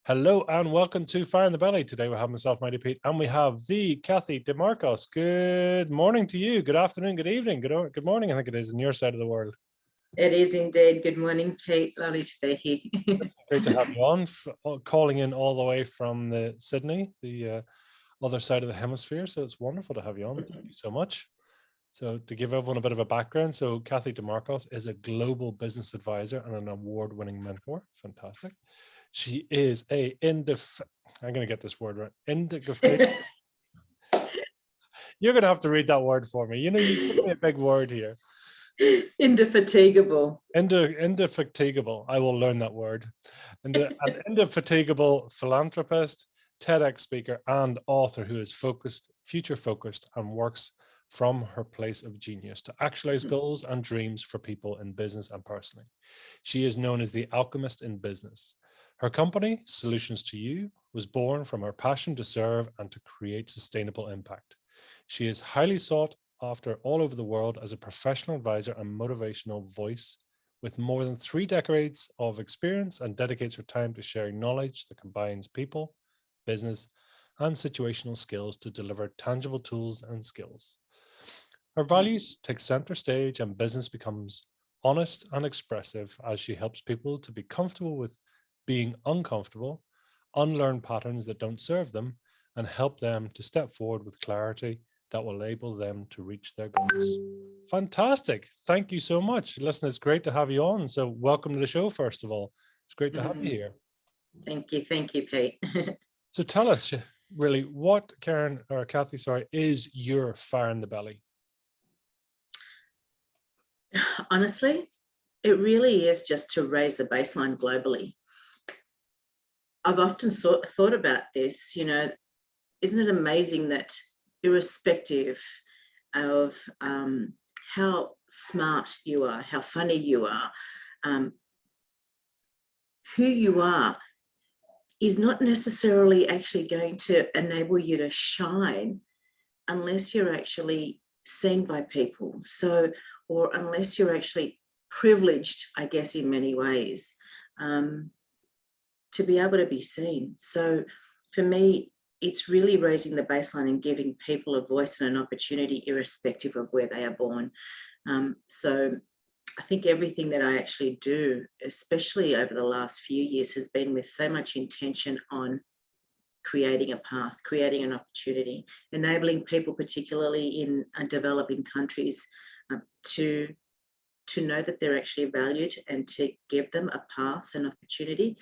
Hello and welcome to Fire in the Belly. Today we have myself, Mighty Pete, and we have the Cathy Dimarchos. Good morning to you. Good afternoon, good evening, good morning, I think it is in your side of the world. It is indeed. Good morning, Pete. Lovely to be here. Great to have you on, calling in all the way from Sydney, the other side of the hemisphere. So it's wonderful to have you on. Thank you so much. So to give everyone a bit of a background, so Cathy Dimarchos is a global business advisor and an award-winning mentor. Fantastic. She is I'm going to get this word right. You're going to have to read that word for me. You know, you give me a big word here. Indefatigable. Indefatigable. I will learn that word. An indefatigable philanthropist, TEDx speaker, and author who is future focused, and works from her place of genius to actualize goals and dreams for people in business and personally. She is known as the alchemist in business. Her company, Solutions to You, was born from her passion to serve and to create sustainable impact. She is highly sought after all over the world as a professional advisor and motivational voice with more than 3 decades of experience, and dedicates her time to sharing knowledge that combines people, business, and situational skills to deliver tangible tools and skills. Her values take center stage and business becomes honest and expressive as she helps people to be comfortable with being uncomfortable, unlearn patterns that don't serve them, and help them to step forward with clarity that will enable them to reach their goals. Fantastic. Thank you so much. Listen, it's great to have you on. So welcome to the show, first of all. It's great to have you here. Thank you. Thank you, Pete. So tell us really what Cathy, is your fire in the belly? Honestly, it really is just to raise the baseline globally. I've often thought about this, you know, isn't it amazing that irrespective of how smart you are, how funny you are, who you are is not necessarily actually going to enable you to shine unless you're actually seen by people. So, or unless you're actually privileged, I guess, in many ways, to be able to be seen. So for me, it's really raising the baseline and giving people a voice and an opportunity irrespective of where they are born. So I think everything that I actually do, especially over the last few years, has been with so much intention on creating a path, creating an opportunity, enabling people, particularly in developing countries, to know that they're actually valued and to give them a path and opportunity.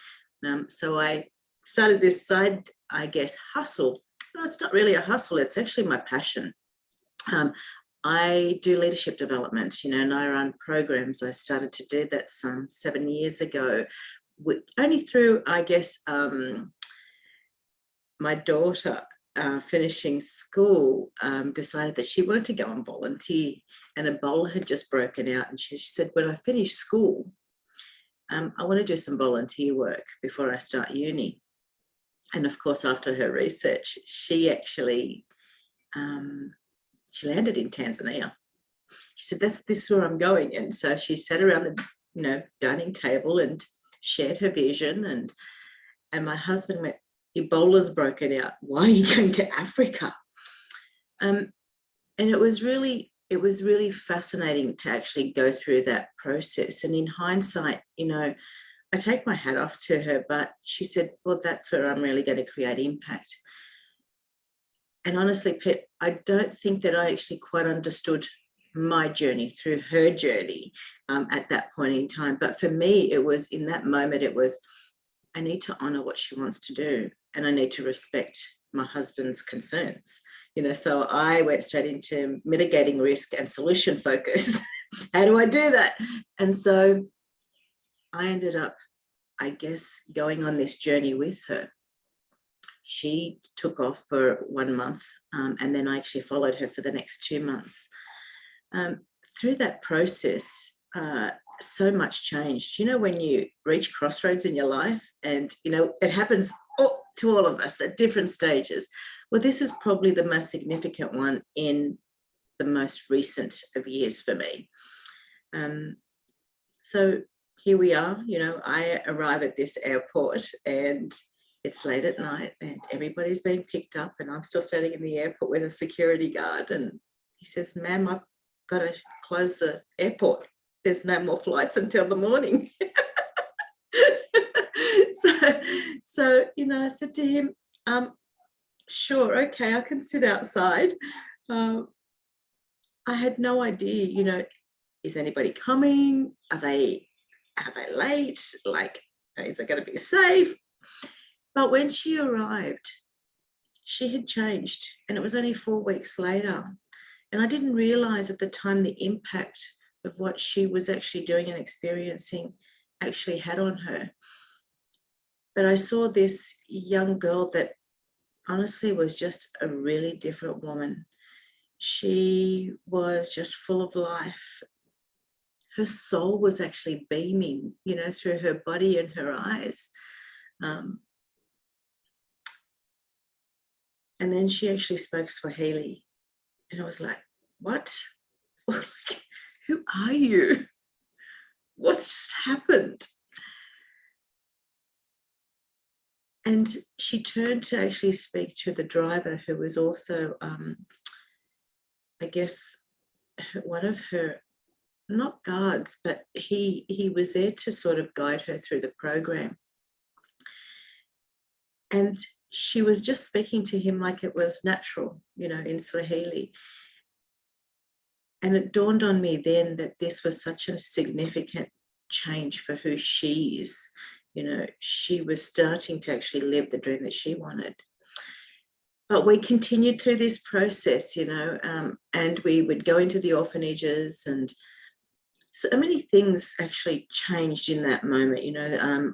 So I started this side, I guess, hustle. No, it's not really a hustle. It's actually my passion. I do leadership development, you know, and I run programs. I started to do that some 7 years ago, only through, I guess, my daughter finishing school decided that she wanted to go and volunteer, and Ebola had just broken out, and she said, when I finish school, I want to do some volunteer work before I start uni. And of course, after her research, she actually she landed in Tanzania. She said, this is where I'm going. And so she sat around the dining table and shared her vision. And my husband went, Ebola's broken out. Why are you going to Africa? And it was really fascinating to actually go through that process. And in hindsight, you know, I take my hat off to her, but she said, well, that's where I'm really going to create impact. And honestly, Pete, I don't think that I actually quite understood my journey through her journey at that point in time. But for me, it was in that moment, it was, I need to honor what she wants to do, and I need to respect my husband's concerns. You know, so I went straight into mitigating risk and solution focus. How do I do that? And so I ended up, I guess, going on this journey with her. She took off for 1 month, and then I actually followed her for the next 2 months. Through that process, so much changed. You know, when you reach crossroads in your life, and, you know, it happens to all of us at different stages. Well, this is probably the most significant one in the most recent of years for me. So here we are, you know, I arrive at this airport, and it's late at night and everybody's being picked up and I'm still standing in the airport with a security guard. And he says, ma'am, I've got to close the airport. There's no more flights until the morning. so, I said to him, sure, okay, I can sit outside. I had no idea, is anybody coming? Are they late? Like, is it going to be safe? But when she arrived, she had changed, and it was only 4 weeks later. And I didn't realize at the time the impact of what she was actually doing and experiencing actually had on her. But I saw this young girl that honestly was just a really different woman. She was just full of life. Her soul was actually beaming, through her body and her eyes. And then she actually spoke Swahili. And I was like, what? Who are you? What's just happened? And she turned to actually speak to the driver, who was also, I guess, one of her, not guards, but he was there to sort of guide her through the program. And she was just speaking to him like it was natural, in Swahili. And it dawned on me then that this was such a significant change for who she is. She was starting to actually live the dream that she wanted. But we continued through this process, and we would go into the orphanages, and so many things actually changed in that moment.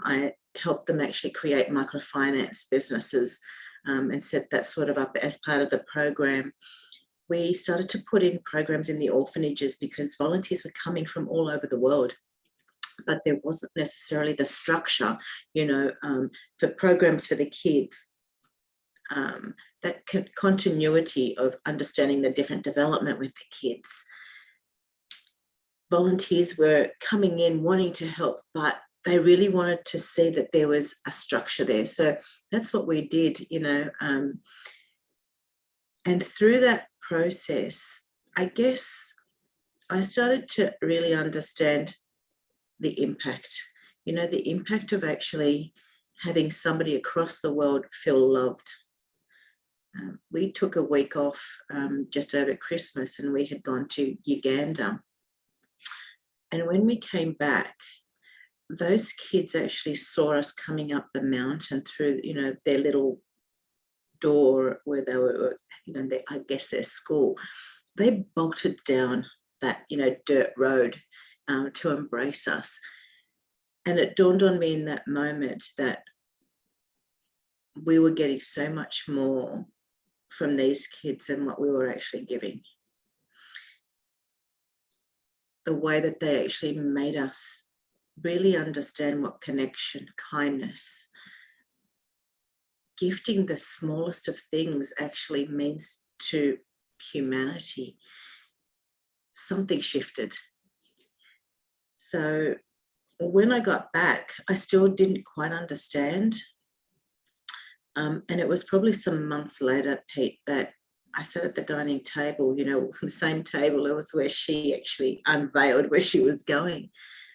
I helped them actually create microfinance businesses and set that sort of up as part of the program. We started to put in programs in the orphanages because volunteers were coming from all over the world, but there wasn't necessarily the structure, for programs for the kids. That continuity of understanding the different development with the kids. Volunteers were coming in wanting to help, but they really wanted to see that there was a structure there. So that's what we did, and through that process, I guess I started to really understand the impact, the impact of actually having somebody across the world feel loved. We took a week off just over Christmas, and we had gone to Uganda. And when we came back, those kids actually saw us coming up the mountain through, their little door where they were, I guess their school. They bolted down that, dirt road to embrace us. And it dawned on me in that moment that we were getting so much more from these kids than what we were actually giving. The way that they actually made us really understand what connection, kindness, gifting the smallest of things actually means to humanity. Something shifted. So when I got back, I still didn't quite understand. And it was probably some months later, Pete, that I sat at the dining table, the same table. It was where she actually unveiled where she was going.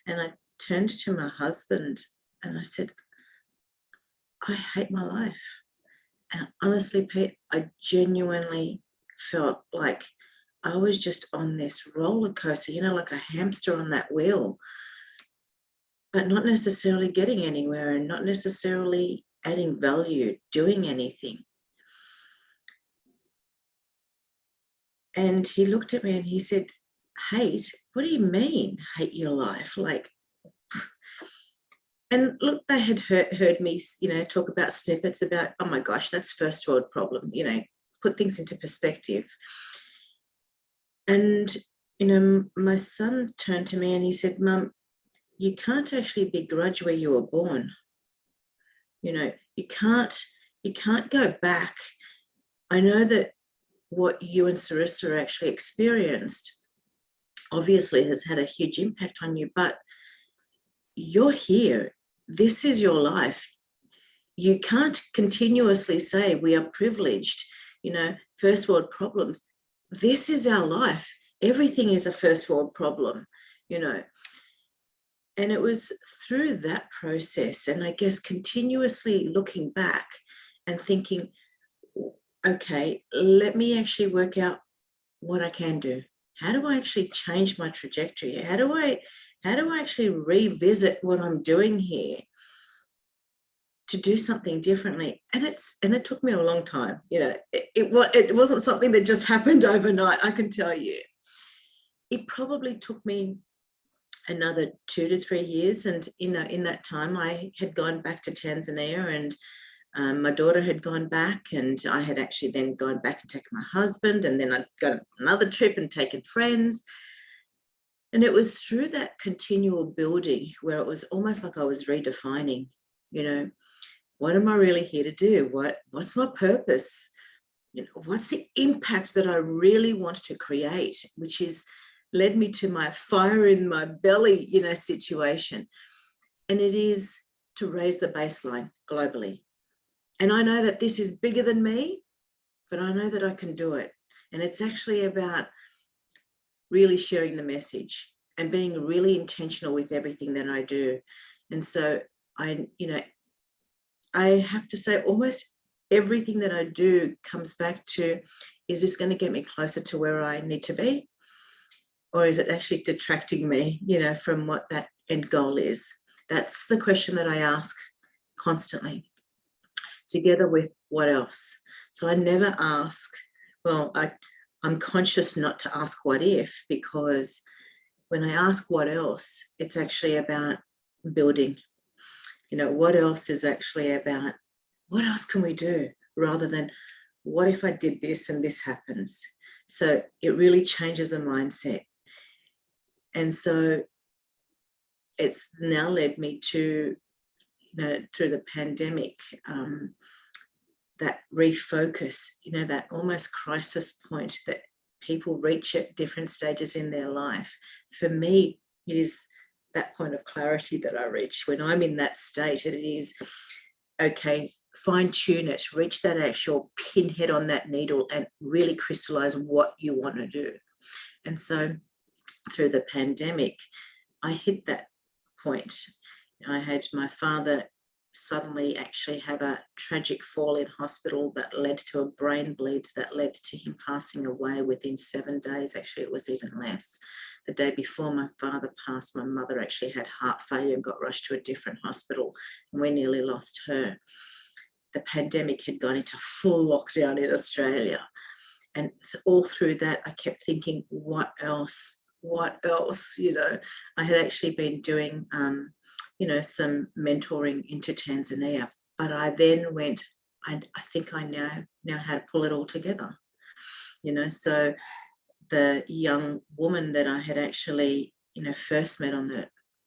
And I turned to my husband and I said, I hate my life. And honestly, Pete, I genuinely felt like I was just on this roller coaster, like a hamster on that wheel, but not necessarily getting anywhere and not necessarily adding value, doing anything. And he looked at me and he said, hate? What do you mean, hate your life? And look, they had heard me, talk about snippets about, oh my gosh, that's first world problem, put things into perspective. And, my son turned to me and he said, Mum, you can't actually begrudge where you were born. You can't go back. I know that what you and Sarissa actually experienced obviously has had a huge impact on you, but you're here. This is your life. you can't continuously say we are privileged, first world problems. This is our life. Everything is a first world problem, And it was through that process, and I guess continuously looking back and thinking, okay, let me actually work out what I can do. How do I actually change my trajectory? How do I actually revisit what I'm doing here to do something differently? And it took me a long time. It wasn't something that just happened overnight, I can tell you. It probably took me another 2 to 3 years. And in that time, I had gone back to Tanzania, and my daughter had gone back, and I had actually then gone back and taken my husband, and then I'd got another trip and taken friends. And it was through that continual building where it was almost like I was redefining, what am I really here to do? What's my purpose? What's the impact that I really want to create, which is led me to my fire in my belly, situation. And it is to raise the baseline globally. And I know that this is bigger than me, but I know that I can do it. And it's actually about really sharing the message and being really intentional with everything that I do. And so I have to say almost everything that I do comes back to, is this going to get me closer to where I need to be? Or is it actually detracting me, from what that end goal is? That's the question that I ask constantly, together with what else. So I never ask, I'm conscious not to ask what if, because when I ask what else, it's actually about building. What else is actually about, what else can we do, rather than what if I did this and this happens? So it really changes a mindset. And so it's now led me to, through the pandemic, that refocus, that almost crisis point that people reach at different stages in their life. For me, it is that point of clarity that I reach. When I'm in that state, it is, okay, fine tune it, reach that actual pinhead on that needle and really crystallize what you want to do. And so through the pandemic, I hit that point. I had my father suddenly actually have a tragic fall in hospital that led to a brain bleed that led to him passing away within 7 days. Actually, it was even less. The day before my father passed, my mother actually had heart failure and got rushed to a different hospital, and we nearly lost her. The pandemic had gone into full lockdown in Australia. And all through that, I kept thinking, what else? What else? I had actually been doing, some mentoring into Tanzania, but I then went, I think I know how to pull it all together. So the young woman that I had actually, first met on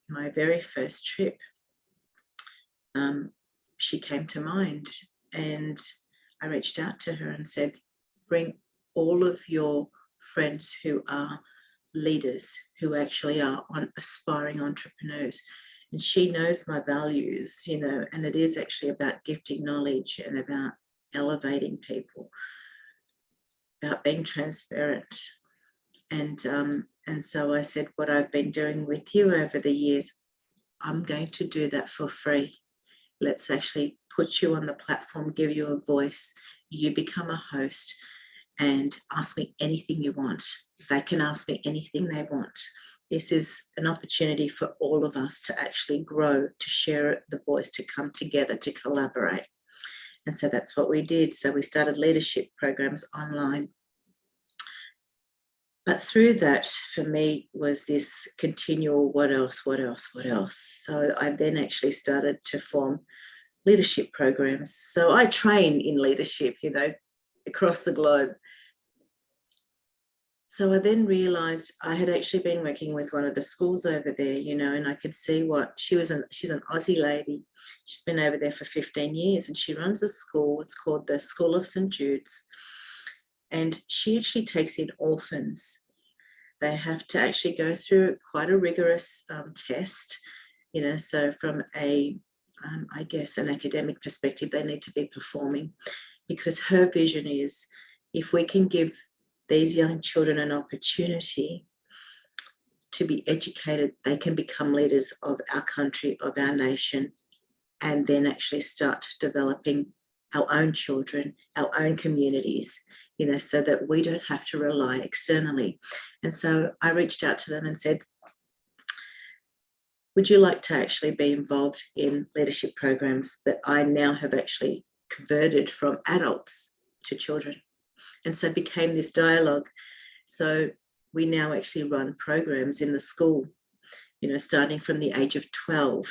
my very first trip, she came to mind, and I reached out to her and said, bring all of your friends who are leaders, who actually are aspiring entrepreneurs. And she knows my values, and it is actually about gifting knowledge and about elevating people, about being transparent. And so I said, what I've been doing with you over the years, I'm going to do that for free. Let's actually put you on the platform, give you a voice. You become a host and ask me anything you want. They can ask me anything they want. This is an opportunity for all of us to actually grow, to share the voice, to come together, to collaborate. And so that's what we did. So we started leadership programs online. But through that, for me, was this continual what else, what else, what else. So I then actually started to form leadership programs. So I train in leadership, across the globe. So I then realised I had actually been working with one of the schools over there, and I could see she's an Aussie lady. She's been over there for 15 years, and she runs a school. It's called the School of St. Jude's. And she actually takes in orphans. They have to actually go through quite a rigorous test, so from a I guess, an academic perspective, they need to be performing, because her vision is, if we can give these young children an opportunity to be educated, they can become leaders of our country, of our nation, and then actually start developing our own children, our own communities, so that we don't have to rely externally. And so I reached out to them and said, would you like to actually be involved in leadership programs that I now have actually converted from adults to children? And so it became this dialogue. So we now actually run programs in the school, starting from the age of 12.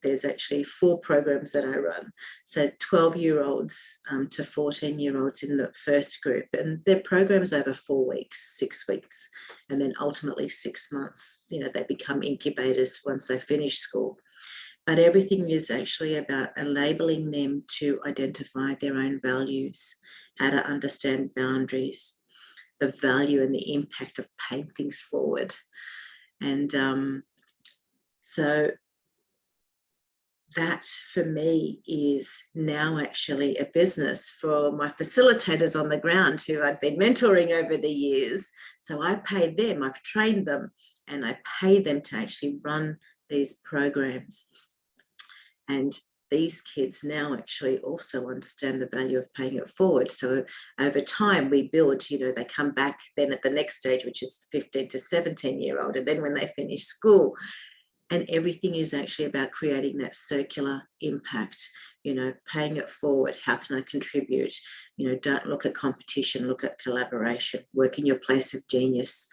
There's actually 4 programs that I run. So 12-year-olds to 14-year-olds in the first group. And they're programs over 4 weeks, 6 weeks, and then ultimately 6 months. They become incubators once they finish school. But everything is actually about enabling them to identify their own values, how to understand boundaries, the value and the impact of paying things forward. And so that for me is now actually a business for my facilitators on the ground who I've been mentoring over the years. So I pay them, I've trained them, and I pay them to actually run these programs. And these kids now actually also understand the value of paying it forward. So over time we build, they come back then at the next stage, which is 15 to 17-year-old. And then when they finish school, and everything is actually about creating that circular impact, paying it forward. How can I contribute? Don't look at competition, look at collaboration, work in your place of genius,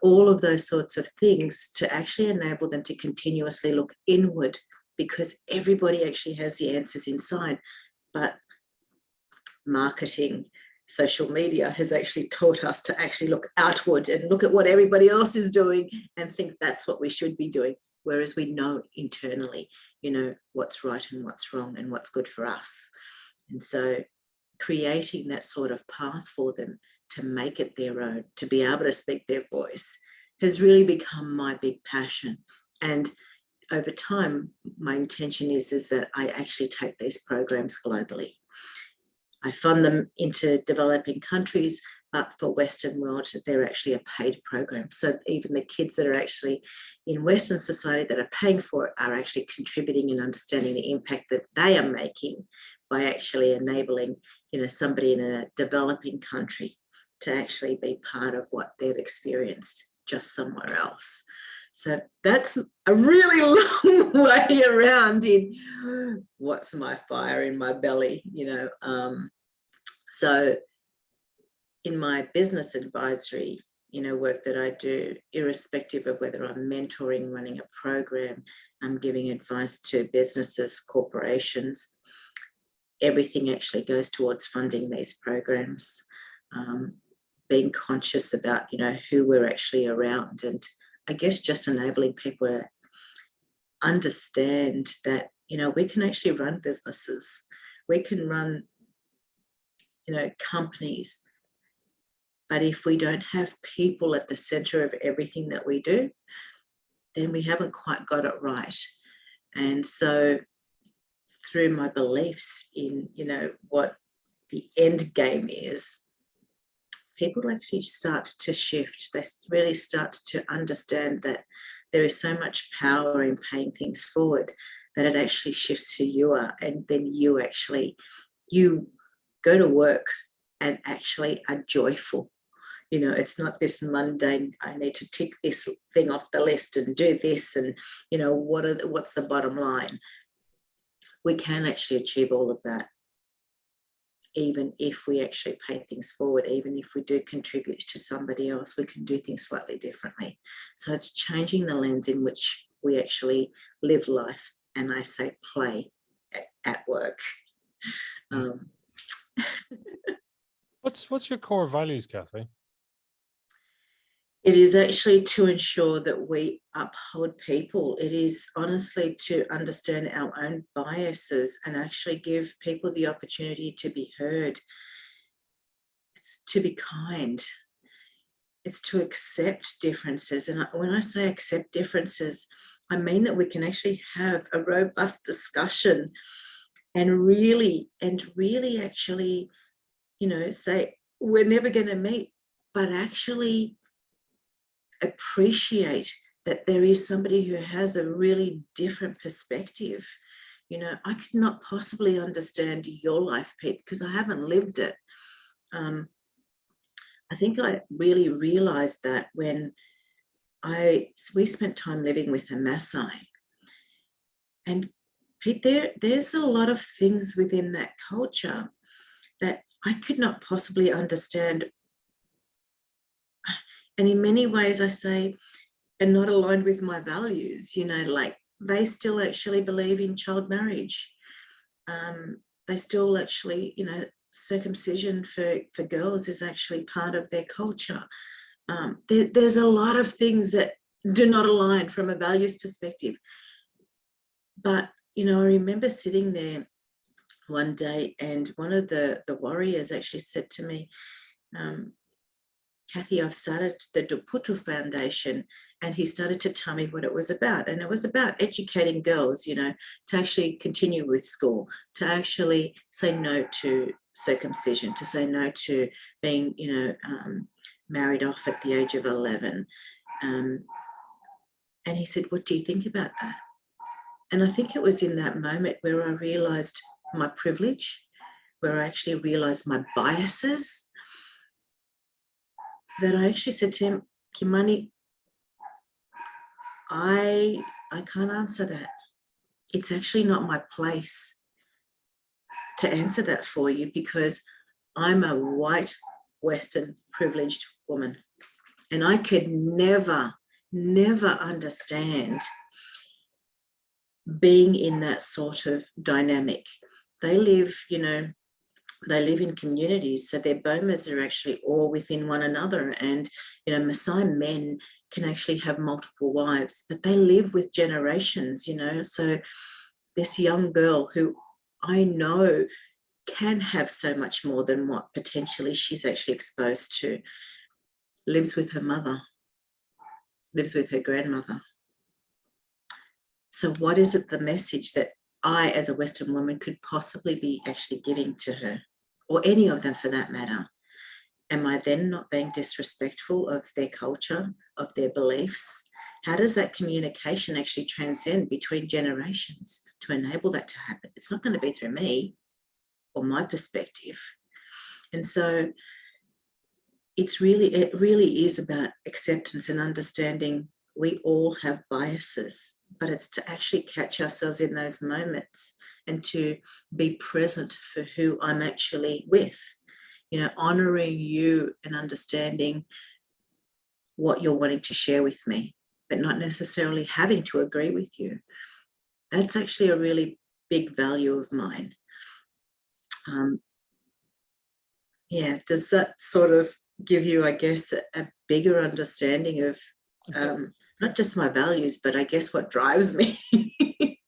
all of those sorts of things to actually enable them to continuously look inward, because everybody actually has the answers inside. But marketing, social media has actually taught us to actually look outward and look at what everybody else is doing and think that's what we should be doing. Whereas we know internally, what's right and what's wrong and what's good for us. And so creating that sort of path for them to make it their own, to be able to speak their voice, has really become my big passion. And over time, my intention is that I actually take these programs globally. I fund them into developing countries, but for Western world, they're actually a paid program. So even the kids that are actually in Western society that are paying for it are actually contributing and understanding the impact that they are making by actually enabling, somebody in a developing country to actually be part of what they've experienced just somewhere else. So that's a really long way around in what's my fire in my belly, So in my business advisory, work that I do, irrespective of whether I'm mentoring, running a program, I'm giving advice to businesses, corporations, everything actually goes towards funding these programs, being conscious about, who we're actually around, and I guess just enabling people to understand that, we can actually run businesses. We can run, companies. But if we don't have people at the center of everything that we do, then we haven't quite got it right. And so through my beliefs in, what the end game is, people actually start to shift. They really start to understand that there is so much power in paying things forward that it actually shifts who you are. And then you go to work and actually are joyful. It's not this mundane, I need to tick this thing off the list and do this and, what's the bottom line? We can actually achieve all of that, even if we actually pay things forward, even if we do contribute to somebody else, we can do things slightly differently. So it's changing the lens in which we actually live life, and I say play at work. What's your core values, Cathy? It is actually to ensure that we uphold people. It is honestly to understand our own biases and actually give people the opportunity to be heard. It's to be kind. It's to accept differences. And when I say accept differences, I mean that we can actually have a robust discussion and really actually, say we're never going to meet, but actually appreciate that there is somebody who has a really different perspective. I could not possibly understand your life, Pete, because I haven't lived it. I think I really realized that when we spent time living with a Maasai. And Pete, there's a lot of things within that culture that I could not possibly understand. And in many ways, I say, are not aligned with my values, like they still actually believe in child marriage. They still actually, circumcision for girls is actually part of their culture. There's a lot of things that do not align from a values perspective. But, I remember sitting there one day and one of the warriors actually said to me, Cathy, I've started the Duputu Foundation, and he started to tell me what it was about. And it was about educating girls, to actually continue with school, to actually say no to circumcision, to say no to being, married off at the age of 11. And he said, what do you think about that? And I think it was in that moment where I realized my privilege, where I actually realized my biases, that I actually said to him, Kimani, I can't answer that. It's actually not my place to answer that for you, because I'm a white, Western, privileged woman. And I could never understand being in that sort of dynamic. They live, they live in communities, so their bomas are actually all within one another. And, Maasai men can actually have multiple wives, but they live with generations, So this young girl who I know can have so much more than what potentially she's actually exposed to, lives with her mother, lives with her grandmother. So what is it, the message that I, as a Western woman, could possibly be actually giving to her, or any of them for that matter? Am I then not being disrespectful of their culture, of their beliefs? How does that communication actually transcend between generations to enable that to happen? It's not going to be through me or my perspective. And so it really is about acceptance and understanding we all have biases, but it's to actually catch ourselves in those moments and to be present for who I'm actually with, honoring you and understanding what you're wanting to share with me, but not necessarily having to agree with you. That's actually a really big value of mine. Does that sort of give you, I guess, a bigger understanding of not just my values, but I guess what drives me?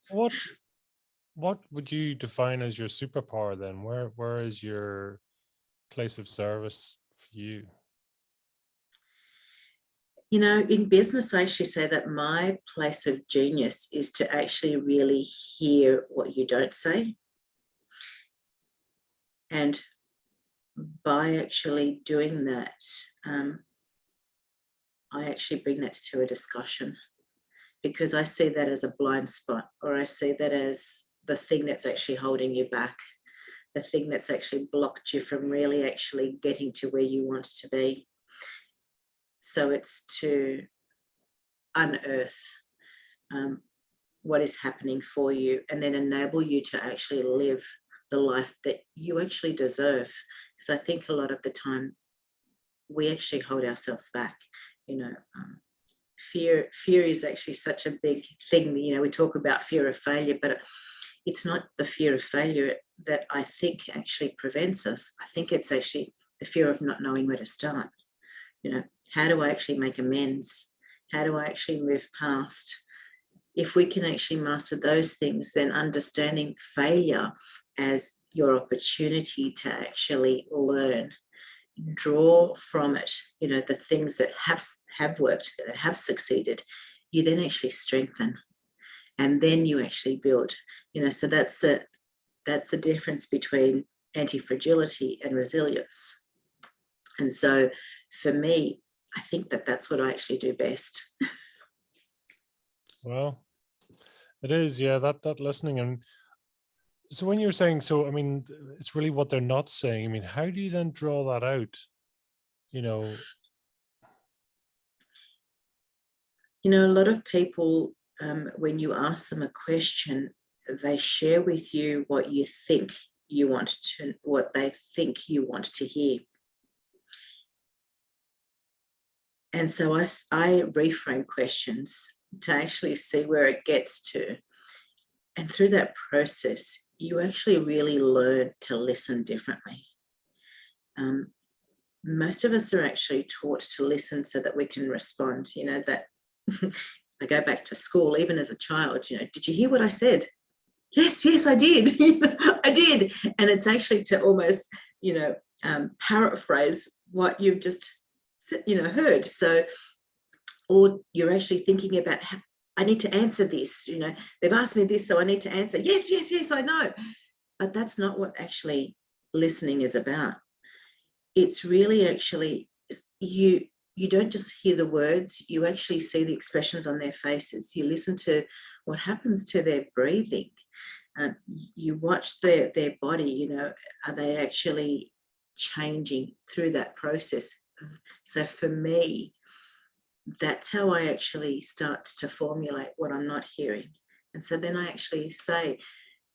What would you define as your superpower then? Where is your place of service for you? In business, I actually say that my place of genius is to actually really hear what you don't say. And by actually doing that, I actually bring that to a discussion, because I see that as a blind spot, or I see that as the thing that's actually holding you back, the thing that's actually blocked you from really actually getting to where you want to be. So it's to unearth what is happening for you, and then enable you to actually live the life that you actually deserve. Because I think a lot of the time we actually hold ourselves back. Fear is actually such a big thing. We talk about fear of failure, but it's not the fear of failure that I think actually prevents us. I think it's actually the fear of not knowing where to start. How do I actually make amends? How do I actually move past? If we can actually master those things, then understanding failure as your opportunity to actually learn, draw from it, the things that have worked, that have succeeded, you then actually strengthen. and then you actually build. So that's the difference between anti-fragility and resilience. And so for me, I think that's what I actually do best. Well, it is, yeah, that listening. And so when you're saying, so, I mean, it's really what they're not saying. I mean, how do you then draw that out? A lot of people, when you ask them a question, they share with you what they think you want to hear. And so I reframe questions to actually see where it gets to. And through that process, you actually really learn to listen differently. Most of us are actually taught to listen so that we can respond. That I go back to school, even as a child, did you hear what I said? Yes, I did. I did. And it's actually to almost, paraphrase what you've just, heard. So, or you're actually thinking about how I need to answer this. They've asked me this, so I need to answer. Yes, I know. But that's not what actually listening is about. It's really actually, you don't just hear the words, you actually see the expressions on their faces. You listen to what happens to their breathing. You watch their body, are they actually changing through that process? So for me, that's how I actually start to formulate what I'm not hearing. And so then I actually say,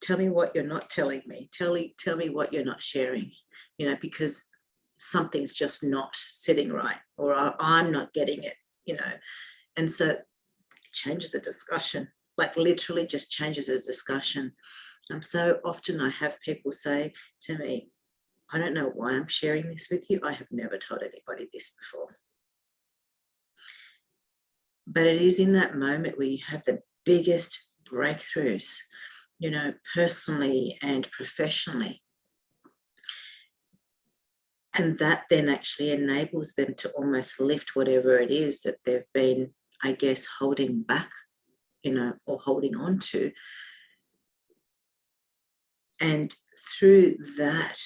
tell me what you're not telling me. Tell me what you're not sharing, because something's just not sitting right, or I'm not getting it, And so it changes the discussion, like literally just changes the discussion. So often I have people say to me, I don't know why I'm sharing this with you. I have never told anybody this before. But it is in that moment where you have the biggest breakthroughs, personally and professionally. And that then actually enables them to almost lift whatever it is that they've been, I guess, holding back, or holding on to. And through that,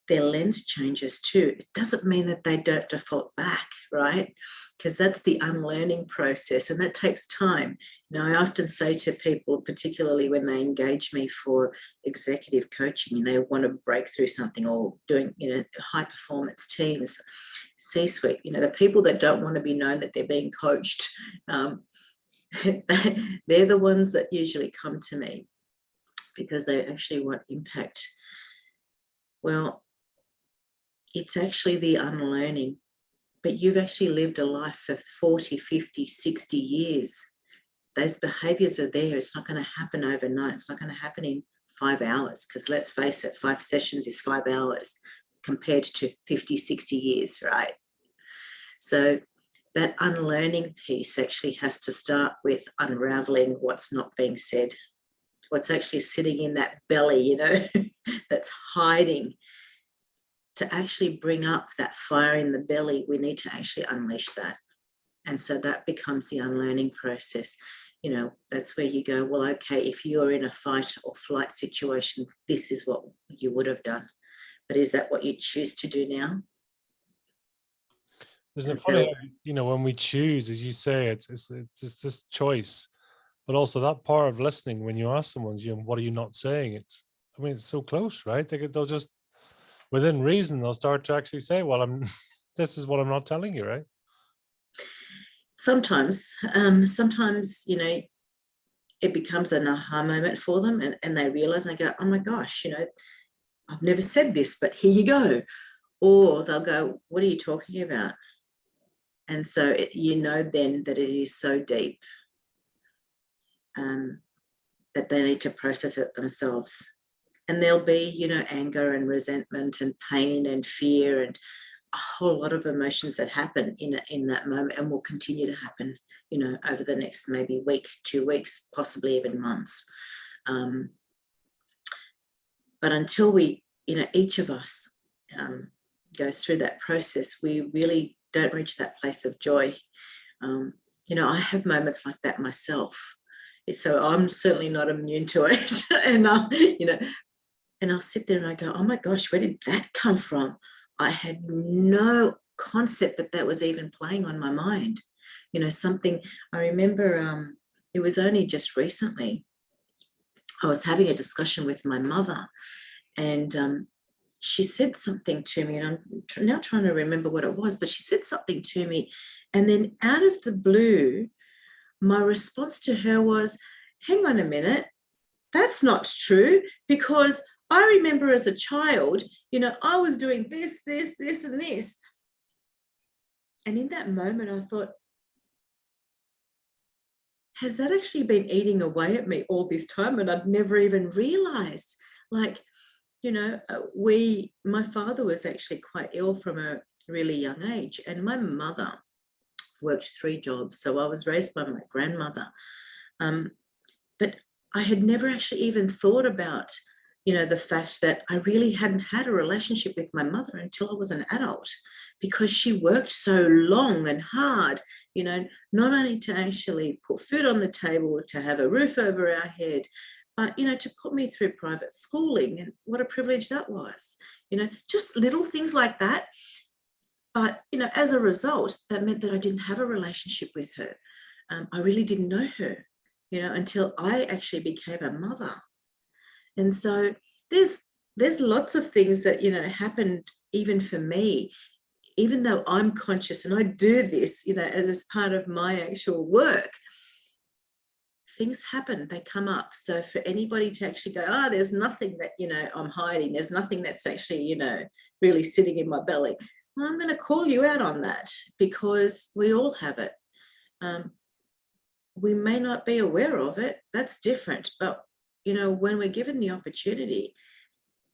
their lens changes too. It doesn't mean that they don't default back, right? Because that's the unlearning process, and that takes time. I often say to people, particularly when they engage me for executive coaching and they want to break through something, or doing, high performance teams, C-suite, the people that don't want to be known that they're being coached, they're the ones that usually come to me because they actually want impact. Well, it's actually the unlearning, but you've actually lived a life for 40, 50, 60 years. Those behaviors are there. It's not going to happen overnight. It's not going to happen in 5 hours, because let's face it, 5 sessions is 5 hours compared to 50, 60 years, right? So that unlearning piece actually has to start with unraveling what's not being said, what's actually sitting in that belly, that's hiding. To actually bring up that fire in the belly, we need to actually unleash that. And so that becomes the unlearning process. That's where you go, well, okay, if you're in a fight or flight situation, this is what you would have done. But is that what you choose to do now? Isn't it funny, when we choose, as you say, it's this choice, but also that power of listening. When you ask someone, what are you not saying? It's so close, right? They'll just, within reason, they'll start to actually say, well, this is what I'm not telling you, right? Sometimes, it becomes an aha moment for them, and they realize, and they go, oh my gosh, I've never said this, but here you go. Or they'll go, what are you talking about? And so then that it is so deep that they need to process it themselves. And there'll be, anger and resentment and pain and fear and a whole lot of emotions that happen in that moment, and will continue to happen, over the next maybe week, 2 weeks, possibly even months. But until we, each of us goes through that process, we really don't reach that place of joy. I have moments like that myself. So I'm certainly not immune to it. And, and I'll sit there and I go, oh my gosh, where did that come from? I had no concept that was even playing on my mind. Something I remember, it was only just recently, I was having a discussion with my mother, and she said something to me, and I'm now trying to remember what it was, but she said something to me. And then out of the blue, my response to her was, hang on a minute, that's not true, because I remember as a child, I was doing this, this, this, and this. And in that moment, I thought, has that actually been eating away at me all this time? And I'd never even realized. Like, my father was actually quite ill from a really young age, and my mother worked 3 jobs. So I was raised by my grandmother. But I had never actually even thought about, the fact that I really hadn't had a relationship with my mother until I was an adult, because she worked so long and hard, not only to actually put food on the table, to have a roof over our head, but, to put me through private schooling. And what a privilege that was, just little things like that. But, as a result, that meant that I didn't have a relationship with her. I really didn't know her, until I actually became a mother. And so there's lots of things that, happened even for me, even though I'm conscious and I do this, as part of my actual work. Things happen, they come up. So for anybody to actually go, there's nothing that, I'm hiding, there's nothing that's actually, really sitting in my belly, well, I'm going to call you out on that, because we all have it. We may not be aware of it, that's different. But, when we're given the opportunity,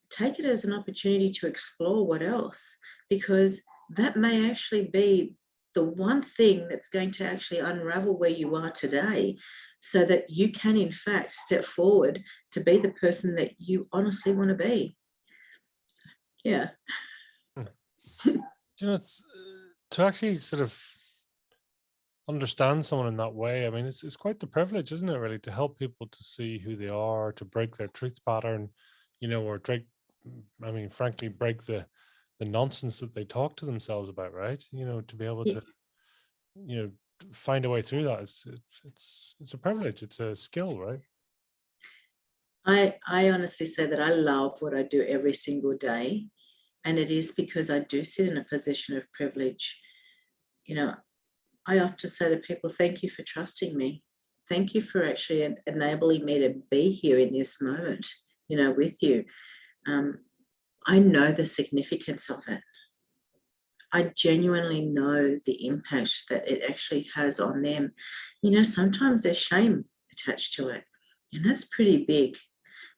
take it as an opportunity to explore what else, because that may actually be the one thing that's going to actually unravel where you are today, so that you can, in fact, step forward to be the person that you honestly want to be. So, yeah. It's, to actually sort of understand someone in that way, I mean, it's quite the privilege, isn't it, really, to help people to see who they are, to break their truth pattern, or frankly, break the nonsense that they talk to themselves about, right? To be able to, find a way through that. It's a privilege. It's a skill, right? I honestly say that I love what I do every single day. And it is because I do sit in a position of privilege. I often say to people, thank you for trusting me. Thank you for actually enabling me to be here in this moment, with you. I know the significance of it. I genuinely know the impact that it actually has on them. Sometimes there's shame attached to it, and that's pretty big.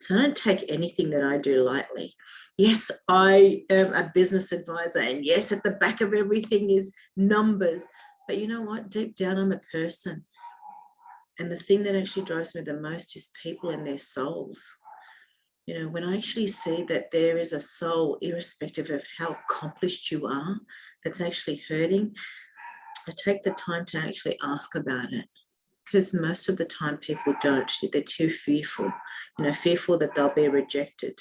So I don't take anything that I do lightly. Yes, I am a business advisor, and yes, at the back of everything is numbers. But you know what? Deep down, I'm a person. And the thing that actually drives me the most is people and their souls. When I actually see that there is a soul, irrespective of how accomplished you are, that's actually hurting, I take the time to actually ask about it. Because most of the time people don't. They're too fearful, fearful that they'll be rejected,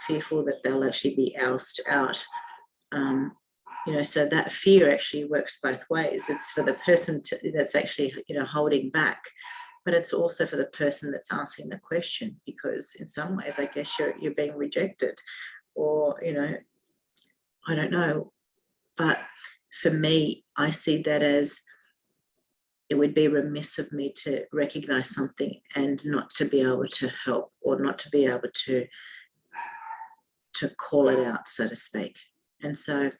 fearful that they'll actually be ousted out. So that fear actually works both ways. It's for the person that's actually, holding back, but it's also for the person that's asking the question, because in some ways, I guess you're being rejected, or, I don't know. But for me, I see that as, it would be remiss of me to recognize something and not to be able to help, or not to be able to call it out, so to speak. And so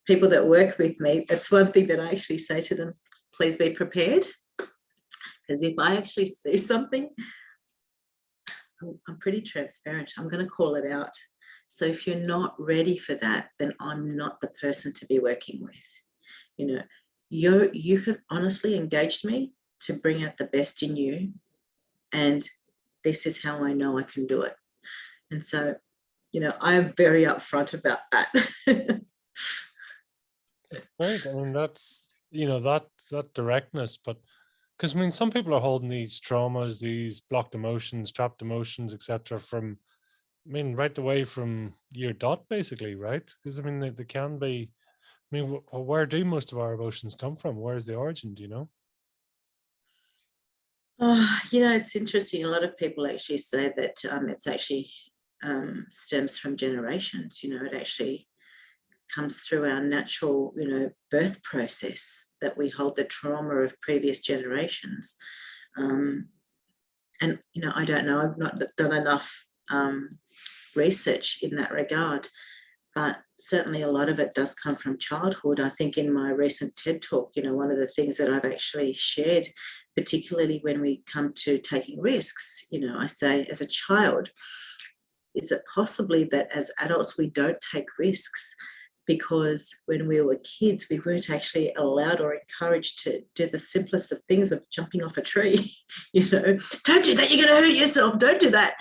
people that work with me, that's one thing that I actually say to them, please be prepared. Because if I actually see something, I'm pretty transparent. I'm going to call it out. So if you're not ready for that, then I'm not the person to be working with. You have honestly engaged me to bring out the best in you, and this is how I know I can do it. And so, I'm very upfront about that. Right. I mean, that's, that directness, but Because I mean, some people are holding these traumas, these blocked emotions, trapped emotions, etc., from, I mean, right away from year dot, basically, right? Because I mean, they can be. I mean, where do most of our emotions come from? Where's the origin? Do you know? Oh, it's interesting. A lot of people actually say that it's actually stems from generations. It actually comes through our natural, birth process, that we hold the trauma of previous generations. And, I don't know, I've not done enough research in that regard, but certainly a lot of it does come from childhood. I think in my recent TED talk, one of the things that I've actually shared, particularly when we come to taking risks, I say, as a child, is it possibly that as adults we don't take risks because when we were kids we weren't actually allowed or encouraged to do the simplest of things, of jumping off a tree? Don't do that, you're going to hurt yourself, don't do that.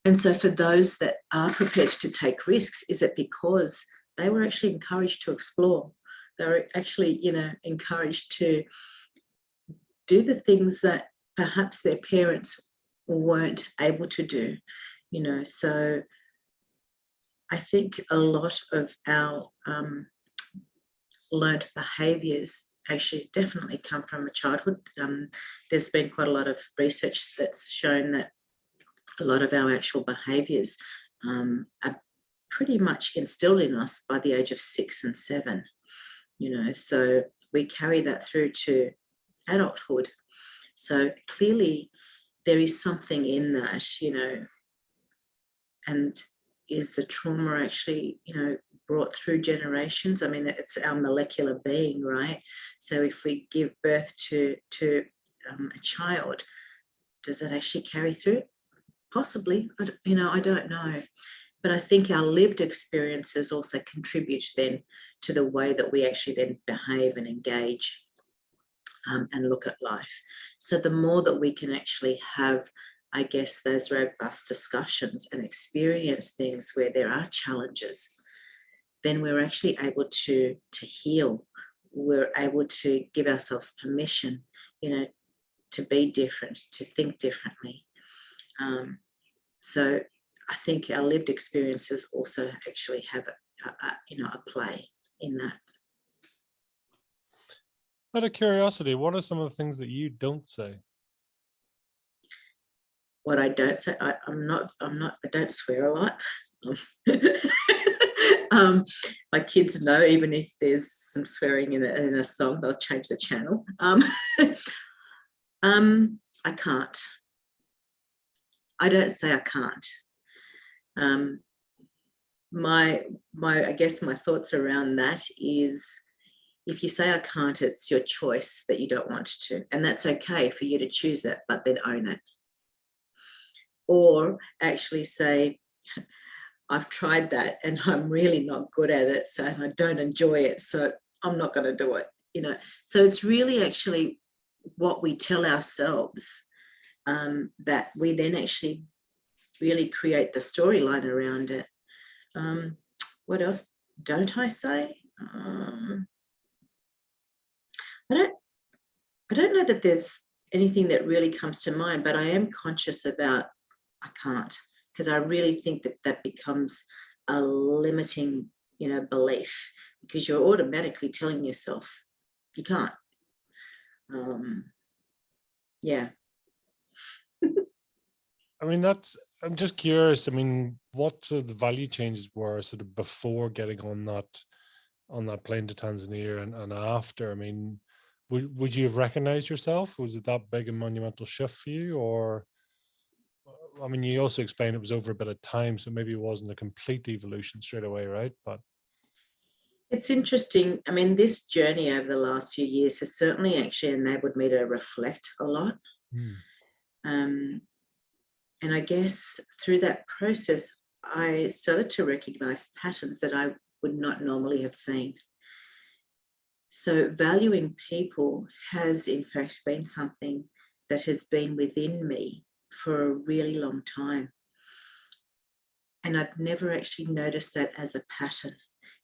And so for those that are prepared to take risks, is it because they were actually encouraged to explore? They were actually, encouraged to do the things that perhaps their parents weren't able to do, So I think a lot of our learned behaviours actually definitely come from a childhood. There's been quite a lot of research that's shown that a lot of our actual behaviours are pretty much instilled in us by the age of 6 and 7, so we carry that through to adulthood. So clearly there is something in that, and is the trauma actually, brought through generations? I mean, it's our molecular being, right? So if we give birth to a child, does that actually carry through? Possibly, I don't know. But I think our lived experiences also contribute then to the way that we actually then behave and engage and look at life. So the more that we can actually have, I guess, those robust discussions and experience things where there are challenges, then we're actually able to heal. We're able to give ourselves permission, to be different, to think differently. So I think our lived experiences also actually have a play in that. Out of curiosity, what are some of the things that you don't say? What I don't say, I don't swear a lot. My kids know, even if there's some swearing in a song, they'll change the channel. I can't. I don't say I can't. I guess my thoughts around that is, if you say I can't, it's your choice that you don't want to, and that's okay for you to choose it, but then own it. Or actually say, I've tried that and I'm really not good at it, so I don't enjoy it, so I'm not going to do it. So it's really actually what we tell ourselves, that we then actually really create the storyline around it. What else don't I say? I don't know that there's anything that really comes to mind, but I am conscious about I can't, because I really think that becomes a limiting, belief, because you're automatically telling yourself you can't. Yeah. I mean, I'm just curious. I mean, what sort of the value changes were sort of before getting on that plane to Tanzania and after? I mean, would you have recognized yourself? Was it that big a monumental shift for you? Or, I mean, you also explained it was over a bit of time, so maybe it wasn't a complete evolution straight away, right? But it's interesting. I mean, this journey over the last few years has certainly actually enabled me to reflect a lot. And I guess through that process, I started to recognize patterns that I would not normally have seen. So valuing people has in fact been something that has been within me for a really long time. And I'd never actually noticed that as a pattern.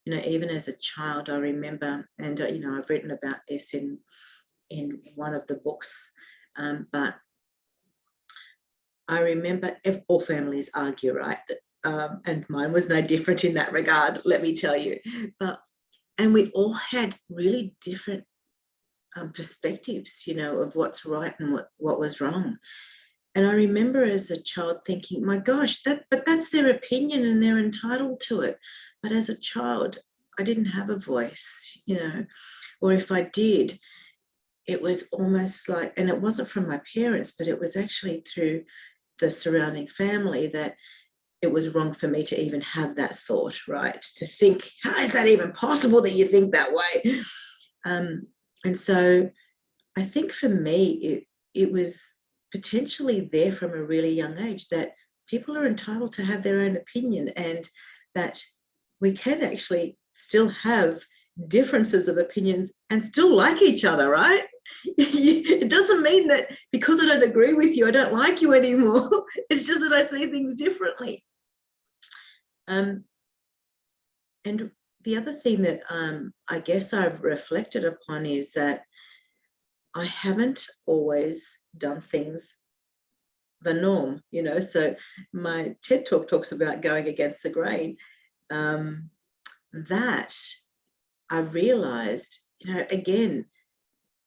Even as a child, I remember, and I've written about this in in one of the books, but I remember all families argue, right? And mine was no different in that regard, let me tell you. And we all had really different perspectives, you know, of what's right and what was wrong. And I remember as a child thinking, my gosh, but that's their opinion and they're entitled to it. But as a child, I didn't have a voice, you know, or if I did, it was almost like, and it wasn't from my parents, but it was actually through the surrounding family, that it was wrong for me to even have that thought, right? To think, how is that even possible that you think that way? And so I think for me, it was potentially there from a really young age that people are entitled to have their own opinion, and that we can actually still have differences of opinions and still like each other, right? It doesn't mean that because I don't agree with you, I don't like you anymore. It's just that I see things differently. And the other thing that I guess I've reflected upon is that I haven't always done things the norm, you know. So my TED Talk talks about going against the grain. That I realized, you know, again,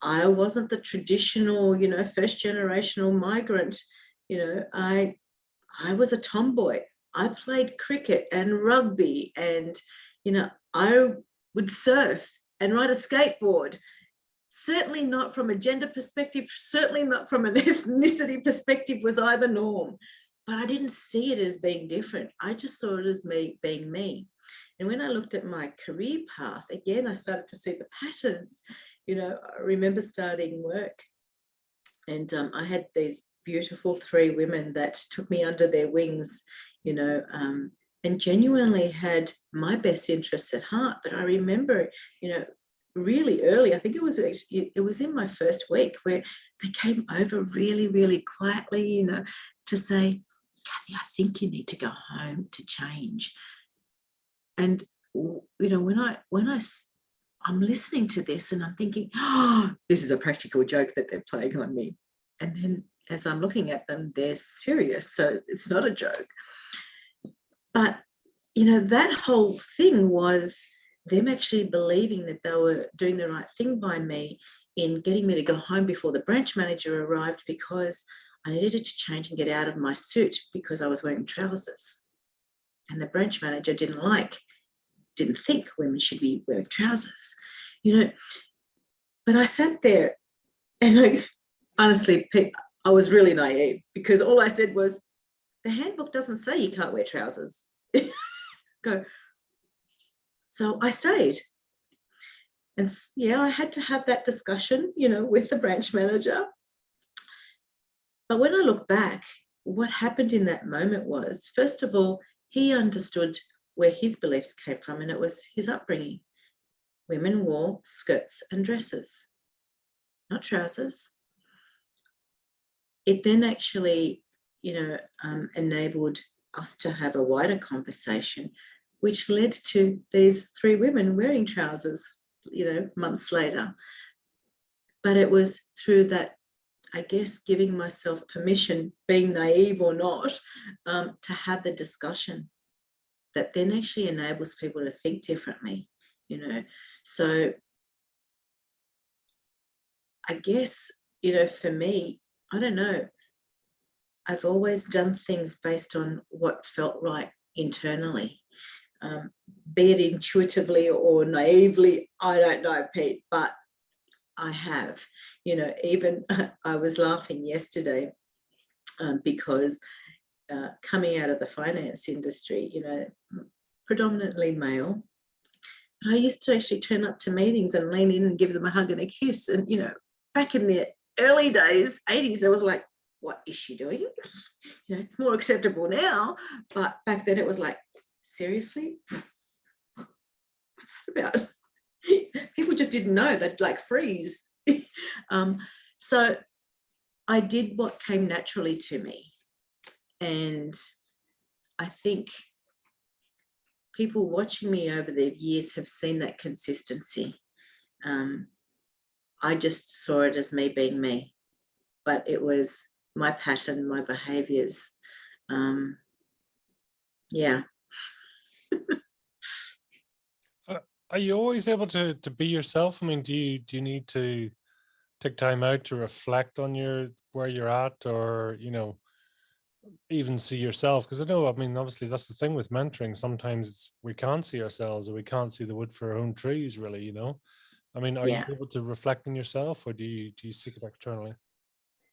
I wasn't the traditional, you know, first generational migrant. You know, I was a tomboy. I played cricket and rugby, and, you know, I would surf and ride a skateboard. Certainly not from a gender perspective, certainly not from an ethnicity perspective was I the norm. But I didn't see it as being different. I just saw it as me being me. And when I looked at my career path, again, I started to see the patterns. You know, I remember starting work, and I had these beautiful 3 women that took me under their wings, you know, and genuinely had my best interests at heart. But I remember, you know, really early, I think it was in my first week, where they came over really, really quietly, you know, to say, Cathy, I think you need to go home to change. And, you know, when I'm listening to this and I'm thinking, oh, this is a practical joke that they're playing on me. And then as I'm looking at them, they're serious. So it's not a joke. But, you know, that whole thing was them actually believing that they were doing the right thing by me in getting me to go home before the branch manager arrived, because I needed to change and get out of my suit because I was wearing trousers. And the branch manager didn't think women should be wearing trousers, you know. But I sat there and honestly, I was really naive, because all I said was, the handbook doesn't say you can't wear trousers. So I stayed. And yeah, I had to have that discussion, you know, with the branch manager. But when I look back, what happened in that moment was, first of all, he understood where his beliefs came from, and it was his upbringing. Women wore skirts and dresses, not trousers. It then actually, you know, enabled us to have a wider conversation, which led to these 3 women wearing trousers, you know, months later. But it was through that, I guess, giving myself permission, being naive or not, to have the discussion that then actually enables people to think differently, you know. So I guess, you know, for me, I don't know, I've always done things based on what felt right internally, be it intuitively or naively, I don't know, Pete, but I have, you know. Even I was laughing yesterday because coming out of the finance industry, you know, predominantly male, I used to actually turn up to meetings and lean in and give them a hug and a kiss. And, you know, back in the early days, 80s, I was like, what is she doing? You know, it's more acceptable now. But back then it was like, seriously? What's that about? People just didn't know. They'd like freeze. So I did what came naturally to me. And I think people watching me over the years have seen that consistency. I just saw it as me being me, but it was my pattern, my behaviors. Yeah. Are you always able to be yourself? I mean, do you need to take time out to reflect on where you're at, or even see yourself? Because I know, I mean, obviously that's the thing with mentoring. Sometimes we can't see ourselves, or we can't see the wood for our own trees, really. I mean, are you Yeah. able to reflect on yourself, or do you seek it externally?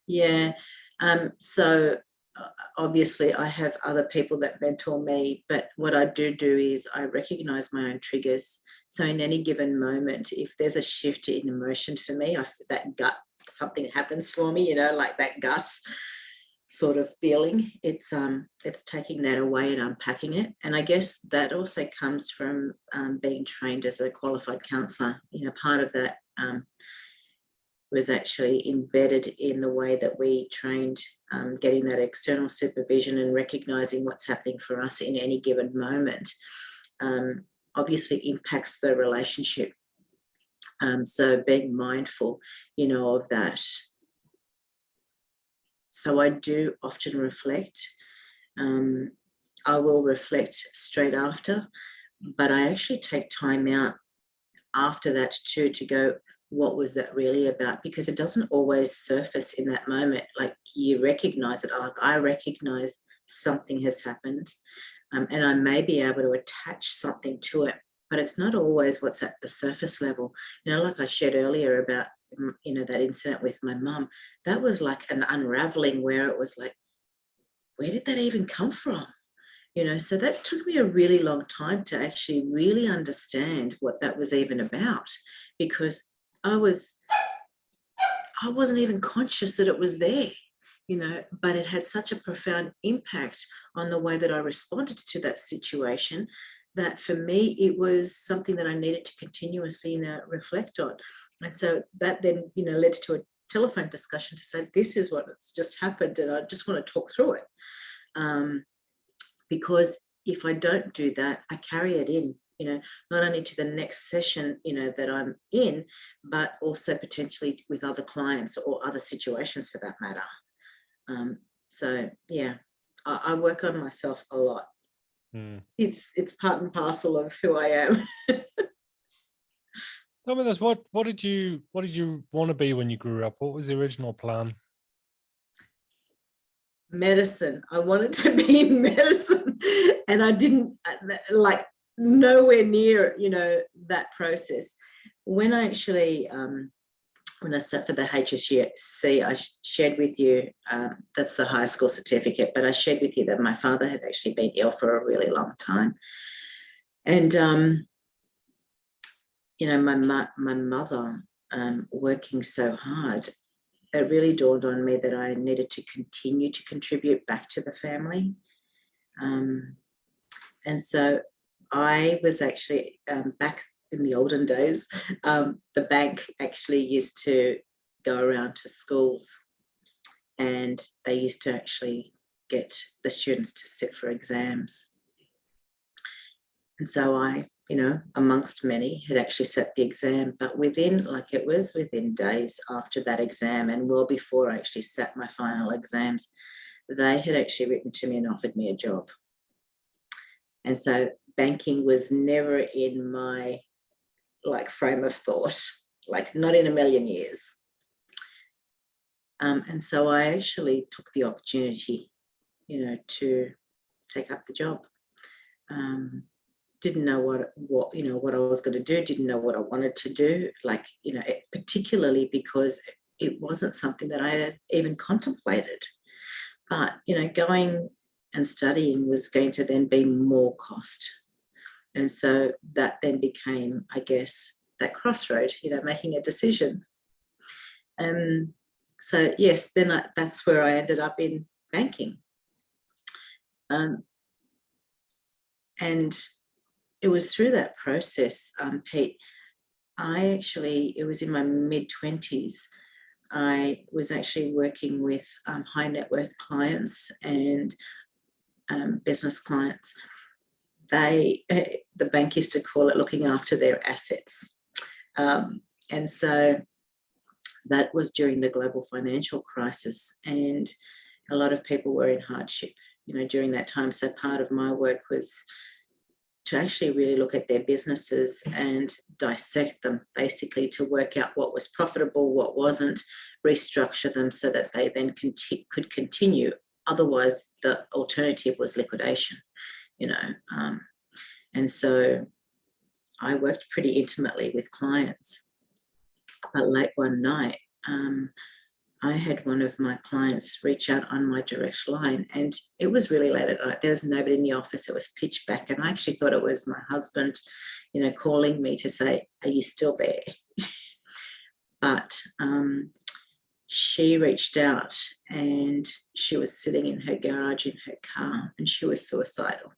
Yeah. So obviously I have other people that mentor me, but what I do is I recognize my own triggers. So in any given moment, if there's a shift in emotion for me, that gut, something happens for me, like that gut sort of feeling, it's taking that away and unpacking it. And I guess that also comes from being trained as a qualified counsellor. Part of that was actually embedded in the way that we trained, getting that external supervision and recognizing what's happening for us in any given moment, obviously impacts the relationship. So being mindful, of that. So I do often reflect. I will reflect straight after, but I actually take time out after that too, to go, what was that really about? Because it doesn't always surface in that moment. Like, you recognize it. Like, I recognize something has happened, and I may be able to attach something to it, but it's not always what's at the surface level. Like I shared earlier about, that incident with my mum. That was like an unraveling where it was like, where did that even come from? So that took me a really long time to actually really understand what that was even about, because I wasn't even conscious that it was there, but it had such a profound impact on the way that I responded to that situation, that for me, it was something that I needed to continuously, reflect on. And so that then, led to a telephone discussion to say, this is what's just happened, and I just want to talk through it. Because if I don't do that, I carry it in, not only to the next session, that I'm in, but also potentially with other clients or other situations for that matter. So yeah, I work on myself a lot. It's part and parcel of who I am. Tell me this: what did you want to be when you grew up? What was the original plan? Medicine. I wanted to be in medicine, and I didn't, like, nowhere near, that process. When I actually, when I sat for the HSC, I shared with you, that's the high school certificate, but I shared with you that my father had actually been ill for a really long time. And, my mother, working so hard, it really dawned on me that I needed to continue to contribute back to the family. And so I was actually, back in the olden days, the bank actually used to go around to schools, and they used to actually get the students to sit for exams. And so I, amongst many, had actually set the exam, but within days after that exam, and well before I actually sat my final exams, they had actually written to me and offered me a job. And so banking was never in my frame of thought, not in a million years. And so I actually took the opportunity, to take up the job. Didn't know what I was going to do, didn't know what I wanted to do, particularly because it wasn't something that I had even contemplated. But, going and studying was going to then be more cost. And so that then became, I guess, that crossroad, making a decision. So yes, then that's where I ended up in banking. And it was through that process, Pete, it was in my mid-20s, I was actually working with high net worth clients and business clients. The bank used to call it looking after their assets. And so That was during the global financial crisis, and a lot of people were in hardship, during that time. So part of my work was to actually really look at their businesses and dissect them, basically to work out what was profitable, what wasn't, restructure them so that they then could continue. Otherwise, the alternative was liquidation, and so I worked pretty intimately with clients. But late one night, I had one of my clients reach out on my direct line, and it was really late at night. There was nobody in the office. It was pitch black, and I actually thought it was my husband, calling me to say, "Are you still there?" But she reached out, and she was sitting in her garage in her car, and she was suicidal.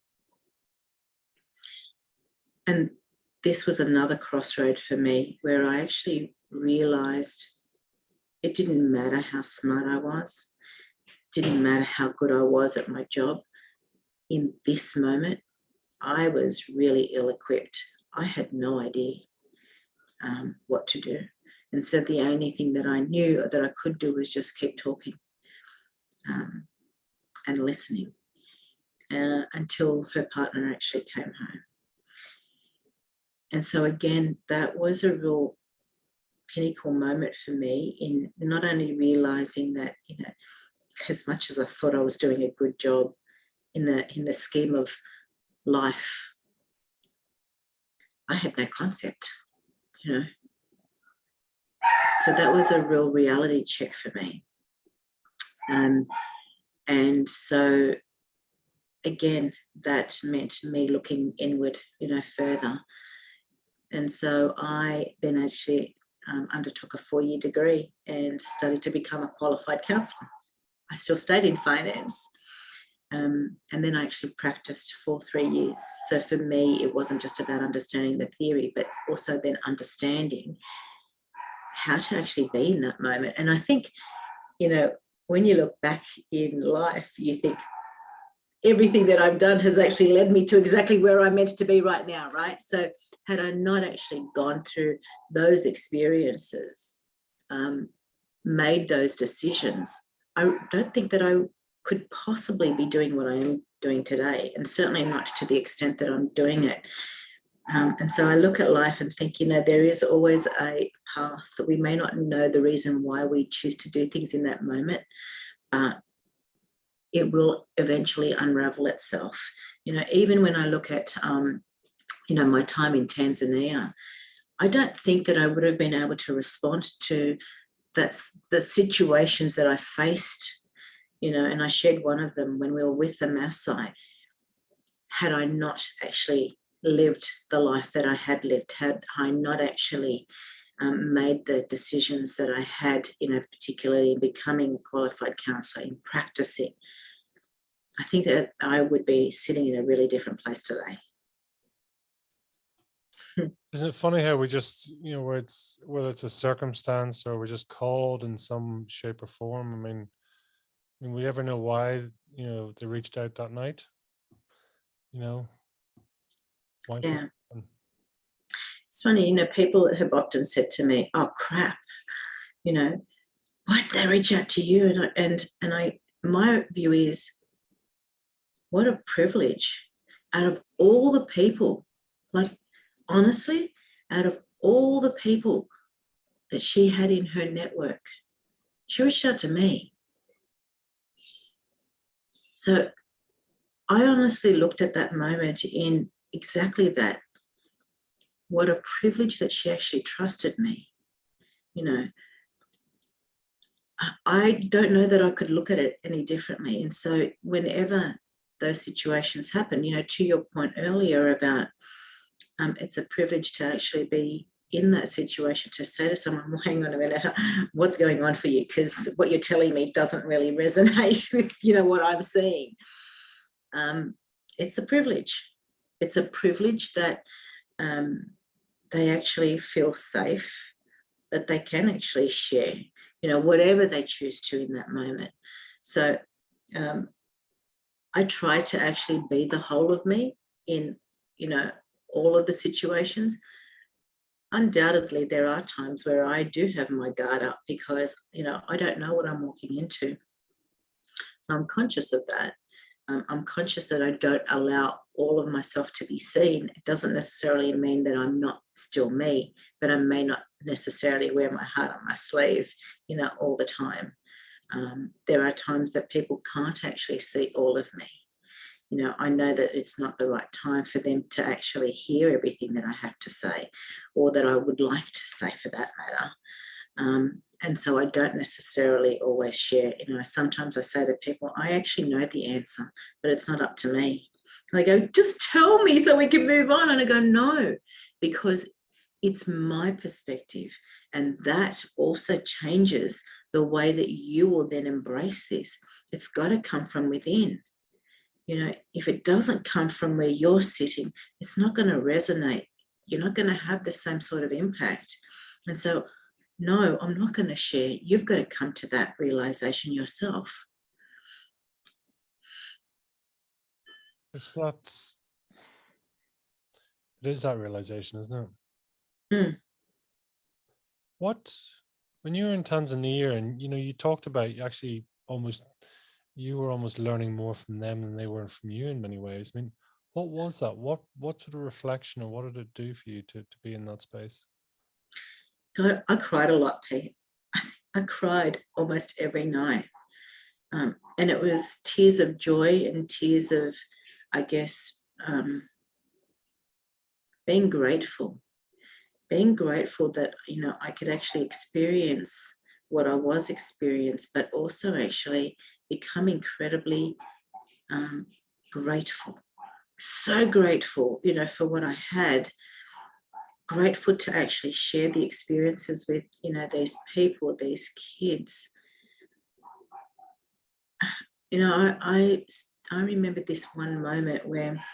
And this was another crossroad for me, where I actually realized it didn't matter how smart I was, didn't matter how good I was at my job. In this moment, I was really ill-equipped. I had no idea what to do. And so the only thing that I knew that I could do was just keep talking and listening until her partner actually came home. And so again, that was a real pinnacle moment for me in not only realizing that, as much as I thought I was doing a good job in the scheme of life, I had no concept, So that was a real reality check for me. And so again, that meant me looking inward, further. And so I then actually undertook a 4-year degree and studied to become a qualified counsellor. I still stayed in finance. And then I actually practiced for 3 years. So for me, it wasn't just about understanding the theory, but also then understanding how to actually be in that moment. And I think, when you look back in life, you think everything that I've done has actually led me to exactly where I'm meant to be right now, right? So had I not actually gone through those experiences, made those decisions, I don't think that I could possibly be doing what I am doing today, and certainly not to the extent that I'm doing it. And so I look at life and think, there is always a path that we may not know the reason why we choose to do things in that moment, but it will eventually unravel itself. Even when I look at, my time in Tanzania, I don't think that I would have been able to respond to the situations that I faced, and I shared one of them when we were with the Maasai. Had I not actually lived the life that I had lived, had I not actually made the decisions that I had, particularly in becoming a qualified counsellor, in practicing, I think that I would be sitting in a really different place today. Isn't it funny how we just, whether it's a circumstance or we're just called in some shape or form? I mean, we ever know why, they reached out that night? Why? Yeah. It's funny, people have often said to me, "Oh crap, why did they reach out to you?" And my view is, what a privilege. Out of all the people, honestly, out of all the people that she had in her network, she reached out to me. So I honestly looked at that moment in exactly that. What a privilege that she actually trusted me. I don't know that I could look at it any differently. And so whenever those situations happen, to your point earlier about it's a privilege to actually be in that situation, to say to someone, "Well, hang on a minute, what's going on for you? Because what you're telling me doesn't really resonate with, what I'm seeing." It's a privilege. It's a privilege that they actually feel safe, that they can actually share, whatever they choose to in that moment. So I try to actually be the whole of me in, all of the situations. undoubtedly there are times where I do have my guard up because, I don't know what I'm walking into. So I'm conscious of that. I'm conscious that I don't allow all of myself to be seen. It doesn't necessarily mean that I'm not still me, but I may not necessarily wear my heart on my sleeve, all the time. There are times that people can't actually see all of me. I know that it's not the right time for them to actually hear everything that I have to say, or that I would like to say for that matter. And so I don't necessarily always share. Sometimes I say to people, I actually know the answer, but it's not up to me. And they go, just tell me so we can move on. And I go, no, because it's my perspective. And that also changes the way that you will then embrace this. It's got to come from within. If it doesn't come from where you're sitting, it's not going to resonate. You're not going to have the same sort of impact. And so, no, I'm not going to share. You've got to come to that realization yourself. It is that realization, isn't it? Mm. When you were in Tanzania and, you talked about you were almost learning more from them than they were from you in many ways. I mean, what was that? What sort of reflection, or what did it do for you to be in that space? God, I cried a lot, Pete. I cried almost every night. And it was tears of joy and tears of, I guess, being grateful that, I could actually experience what I was experiencing, but also actually become incredibly grateful. So grateful, for what I had. Grateful to actually share the experiences with, these people, these kids. I remember this one moment where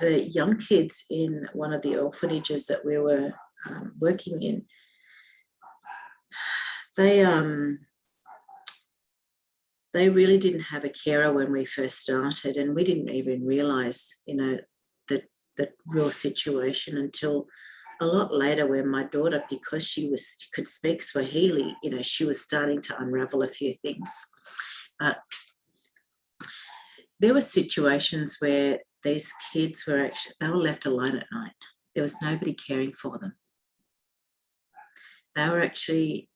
the young kids in one of the orphanages that we were working in, they really didn't have a carer when we first started, and we didn't even realize, the real situation until a lot later, when my daughter, because she could speak Swahili, she was starting to unravel a few things. But there were situations where these kids were left alone at night. There was nobody caring for them. They were actually,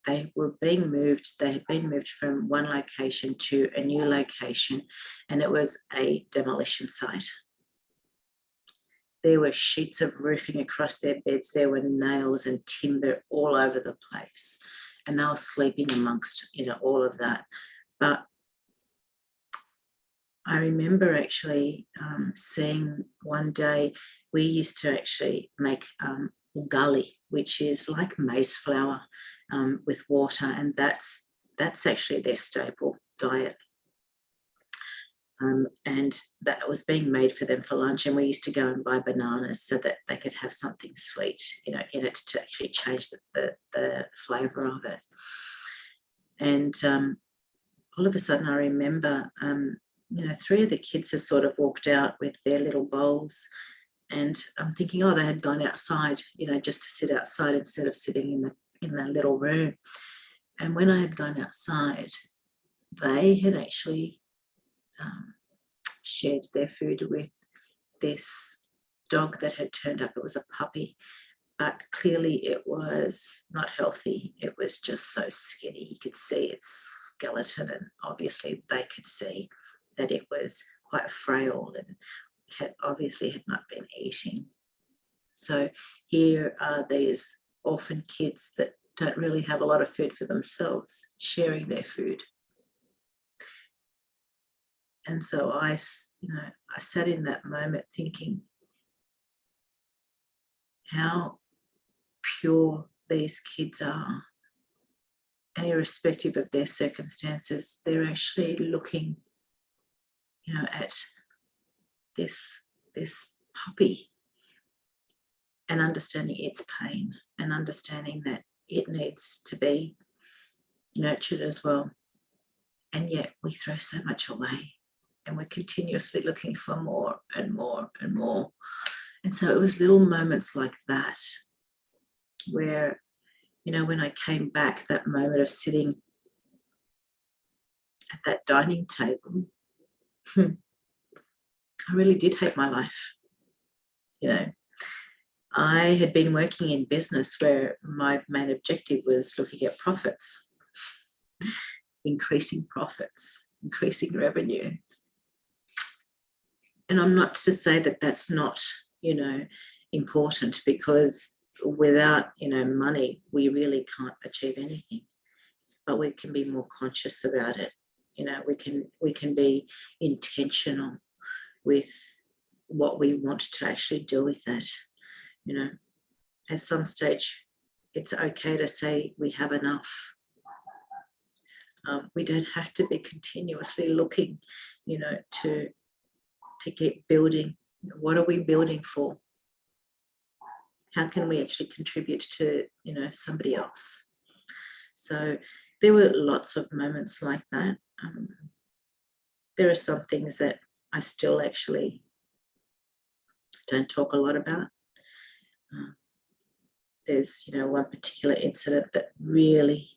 they were being moved. They had been moved from one location to a new location, and it was a demolition site. There were sheets of roofing across their beds. There were nails and timber all over the place. And they were sleeping amongst, all of that. But I remember actually seeing one day, we used to actually make ugali, which is like maize flour with water. And that's actually their staple diet. And that was being made for them for lunch, and we used to go and buy bananas so that they could have something sweet, in it to actually change the flavour of it. And all of a sudden I remember, 3 of the kids had sort of walked out with their little bowls, and I'm thinking, they had gone outside, just to sit outside instead of sitting in the little room. And when I had gone outside, they had actually shared their food with this dog that had turned up. It was a puppy, but clearly it was not healthy. It was just so skinny. You could see its skeleton, and obviously they could see that it was quite frail and had not been eating. So here are these orphan kids that don't really have a lot of food for themselves, sharing their food. And so I sat in that moment thinking how pure these kids are. And irrespective of their circumstances, they're actually looking, at this puppy and understanding its pain and understanding that it needs to be nurtured as well. And yet we throw so much away, and we're continuously looking for more and more and more. And so it was little moments like that where, when I came back, that moment of sitting at that dining table, I really did hate my life. I had been working in business where my main objective was looking at profits, increasing revenue. And I'm not to say that that's not, important, because without, money, we really can't achieve anything. But we can be more conscious about it. We can be intentional with what we want to actually do with that. At some stage, it's okay to say we have enough. We don't have to be continuously looking, to keep building. What are we building for? How can we actually contribute to, somebody else? So there were lots of moments like that. There are some things that I still actually don't talk a lot about. There's, one particular incident that really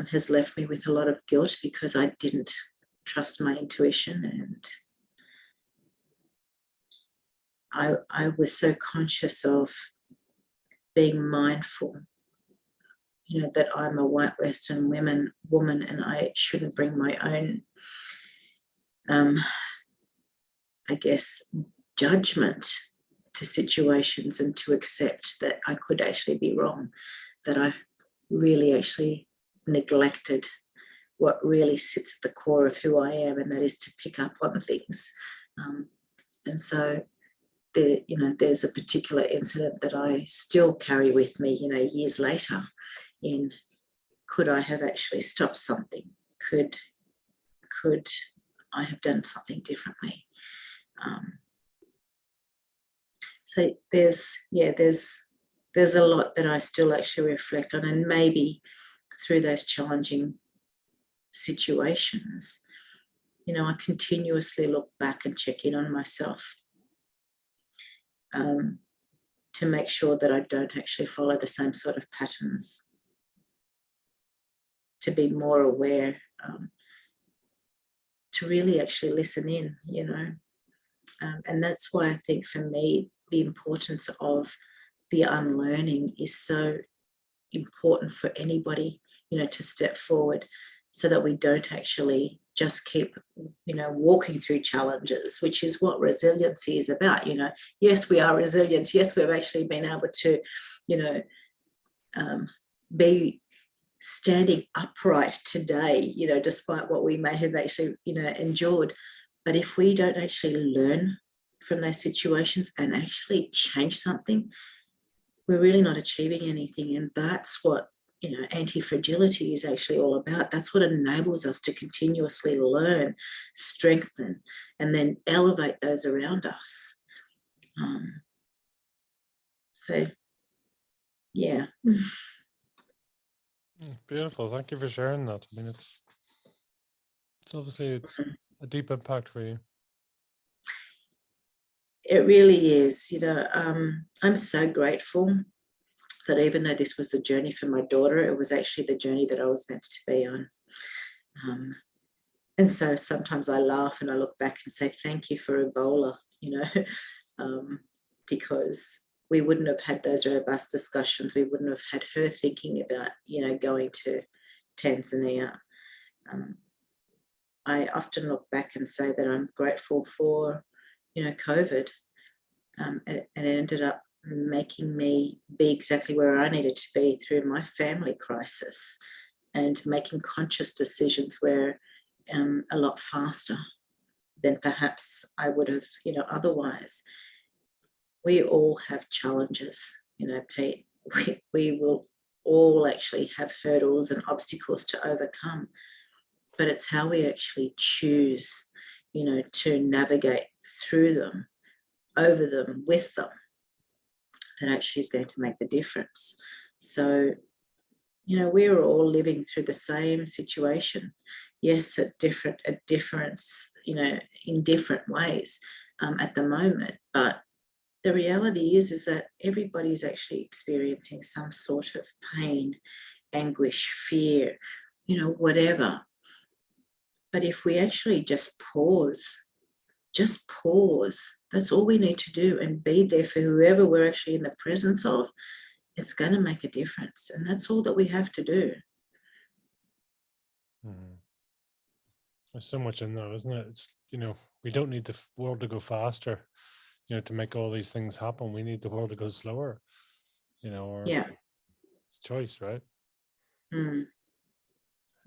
has left me with a lot of guilt because I didn't trust my intuition, and I was so conscious of being mindful, that I'm a white Western woman, and I shouldn't bring my own, I guess, judgment to situations, and to accept that I could actually be wrong, that I really actually neglected what really sits at the core of who I am, and that is to pick up on things. And so there's a particular incident that I still carry with me, years later, in could I have actually stopped something? Could I have done something differently? So there's a lot that I still actually reflect on, and maybe through those challenging situations, I continuously look back and check in on myself, to make sure that I don't actually follow the same sort of patterns, to be more aware, to really actually listen in, and that's why I think for me the importance of the unlearning is so important for anybody, to step forward, so that we don't actually just keep, walking through challenges, which is what resiliency is about. Yes, we are resilient. Yes, we've actually been able to, be standing upright today, despite what we may have actually, endured. But if we don't actually learn from those situations and actually change something, we're really not achieving anything. And that's what, anti-fragility is actually all about. That's what enables us to continuously learn, strengthen, and then elevate those around us. So, yeah. Beautiful. Thank you for sharing that. I mean, it's obviously a deep impact for you. It really is. I'm so grateful that even though this was the journey for my daughter, it was actually the journey that I was meant to be on. And so sometimes I laugh and I look back and say, thank you for Ebola, because we wouldn't have had those robust discussions. We wouldn't have had her thinking about, going to Tanzania. I often look back and say that I'm grateful for, COVID. And it ended up making me be exactly where I needed to be through my family crisis, and making conscious decisions where a lot faster than perhaps I would have, otherwise. We all have challenges, Pete. We will all actually have hurdles and obstacles to overcome, but it's how we actually choose, to navigate through them, over them, with them, that actually is going to make the difference. So, we're all living through the same situation. Yes, at difference, in different ways at the moment, but the reality is that everybody's actually experiencing some sort of pain, anguish, fear, whatever. But if we actually just pause, that's all we need to do, and be there for whoever we're actually in the presence of, it's going to make a difference. And that's all that we have to do. There's so much in there, isn't it? It's, we don't need the world to go faster, to make all these things happen. We need the world to go slower, or it's choice, right?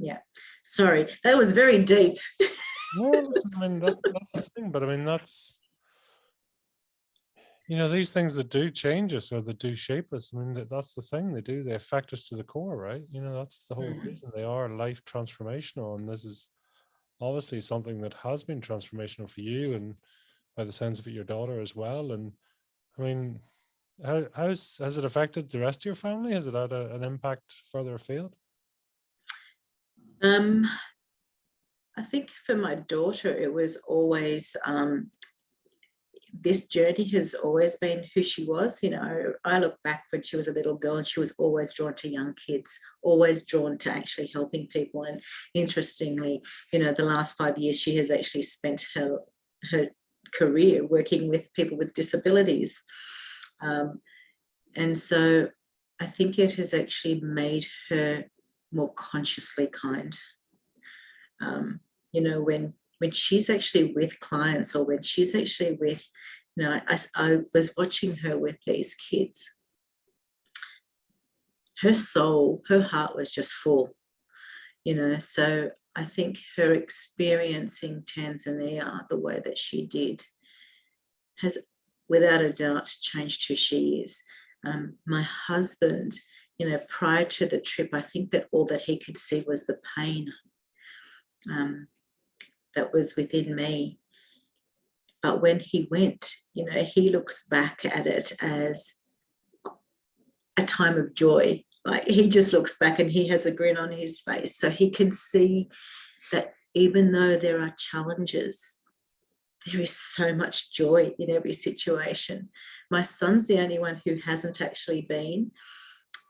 Yeah. Sorry, that was very deep. No, listen, I mean, that's the thing. But I mean, that's, these things that do change us or that do shape us. I mean, that's the thing they do. They affect us to the core, right? That's the whole reason they are life transformational. And this is obviously something that has been transformational for you, and by the sense of it, your daughter as well. And I mean, has it affected the rest of your family? Has it had an impact further afield? I think for my daughter, it was always, this journey has always been who she was. I look back when she was a little girl, and she was always drawn to young kids, always drawn to actually helping people. And interestingly, the last 5 years, she has actually spent her career working with people with disabilities. And so I think it has actually made her more consciously kind. When she's actually with clients, or when she's actually with, I was watching her with these kids. Her soul, her heart was just full, So I think her experiencing Tanzania the way that she did has, without a doubt, changed who she is. My husband, prior to the trip, I think that all that he could see was the pain that was within me. But when he went, he looks back at it as a time of joy. Like, he just looks back and he has a grin on his face. So he can see that even though there are challenges, there is so much joy in every situation. My son's the only one who hasn't actually been.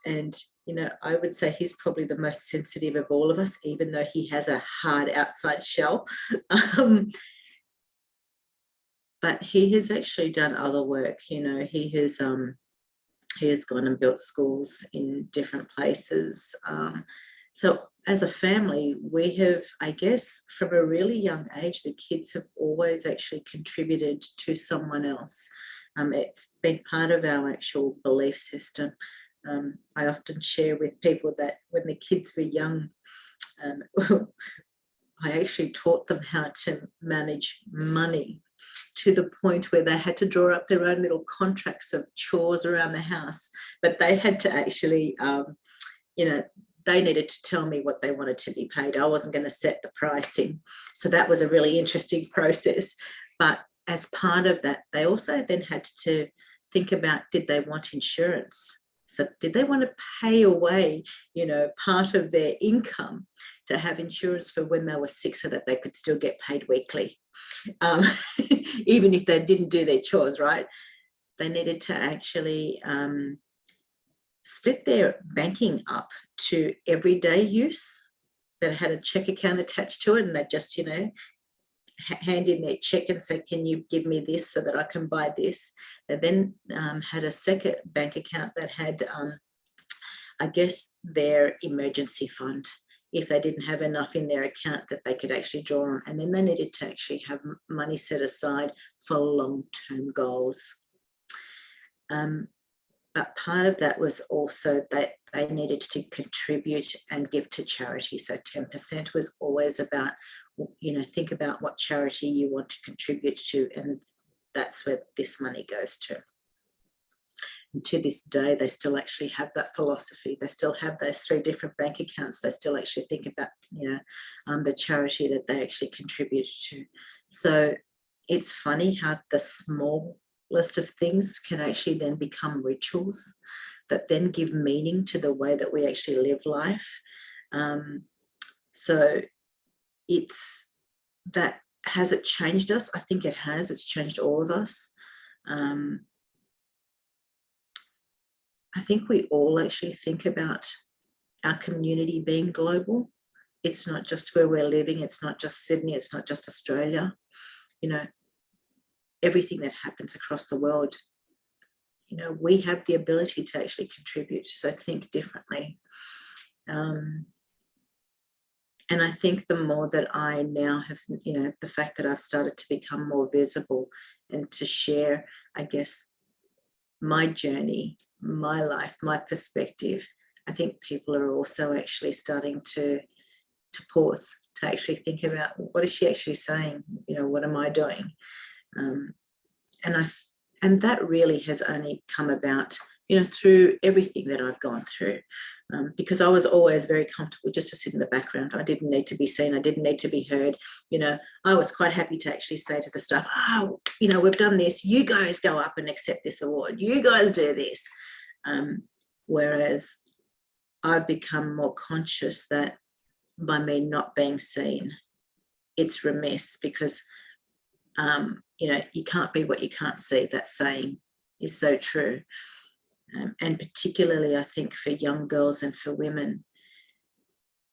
And, I would say he's probably the most sensitive of all of us, even though he has a hard outside shell. But he has actually done other work. He has gone and built schools in different places. So as a family, we have, I guess, from a really young age, the kids have always actually contributed to someone else. It's been part of our actual belief system. I often share with people that when the kids were young, I actually taught them how to manage money, to the point where they had to draw up their own little contracts of chores around the house. But they had to actually, they needed to tell me what they wanted to be paid. I wasn't going to set the pricing. So that was a really interesting process. But as part of that, they also then had to think about, did they want insurance? So did they want to pay away, part of their income to have insurance for when they were sick, so that they could still get paid weekly, even if they didn't do their chores, right? They needed to actually split their banking up to everyday use that had a check account attached to it, and they just, hand in their check and say, can you give me this so that I can buy this? They then had a second bank account that had, I guess, their emergency fund, if they didn't have enough in their account that they could actually draw on. And then they needed to actually have money set aside for long-term goals. But part of that was also that they needed to contribute and give to charity. So 10% was always about, think about what charity you want to contribute to, and that's where this money goes to. And to this day, they still actually have that philosophy. They still have those 3 different bank accounts. They still actually think about, the charity that they actually contribute to. So it's funny how the smallest of things can actually then become rituals that then give meaning to the way that we actually live life. So it's that, has it changed us? I think it has. It's changed all of us. I think we all actually think about our community being global. It's not just where we're living. It's not just Sydney. It's not just Australia. You know, everything that happens across the world, you know, we have the ability to actually contribute. So think differently. And I think the more that I now have, you know, the fact that I've started to become more visible and to share, I guess, my journey, my life, my perspective, I think people are also actually starting to pause, to actually think about, what is she actually saying? You know, what am I doing? And that really has only come about, you know, through everything that I've gone through, because I was always very comfortable just to sit in the background. I didn't need to be seen. I didn't need to be heard. You know, I was quite happy to actually say to the staff, oh, you know, we've done this. You guys go up and accept this award. You guys do this. Whereas I've become more conscious that by me not being seen, it's remiss, because you know, you can't be what you can't see. That saying is so true. And particularly, I think, for young girls and for women,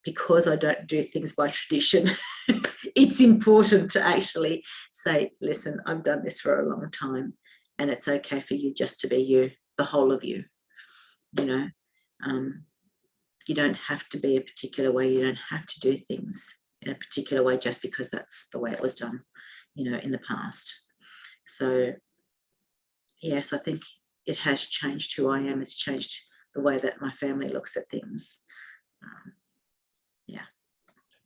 because I don't do things by tradition, it's important to actually say, listen, I've done this for a long time, and it's okay for you just to be you, the whole of you. You know, you don't have to be a particular way. You don't have to do things in a particular way just because that's the way it was done, you know, in the past. So, yes, I think it has changed who I am. It's changed the way that my family looks at things. Yeah.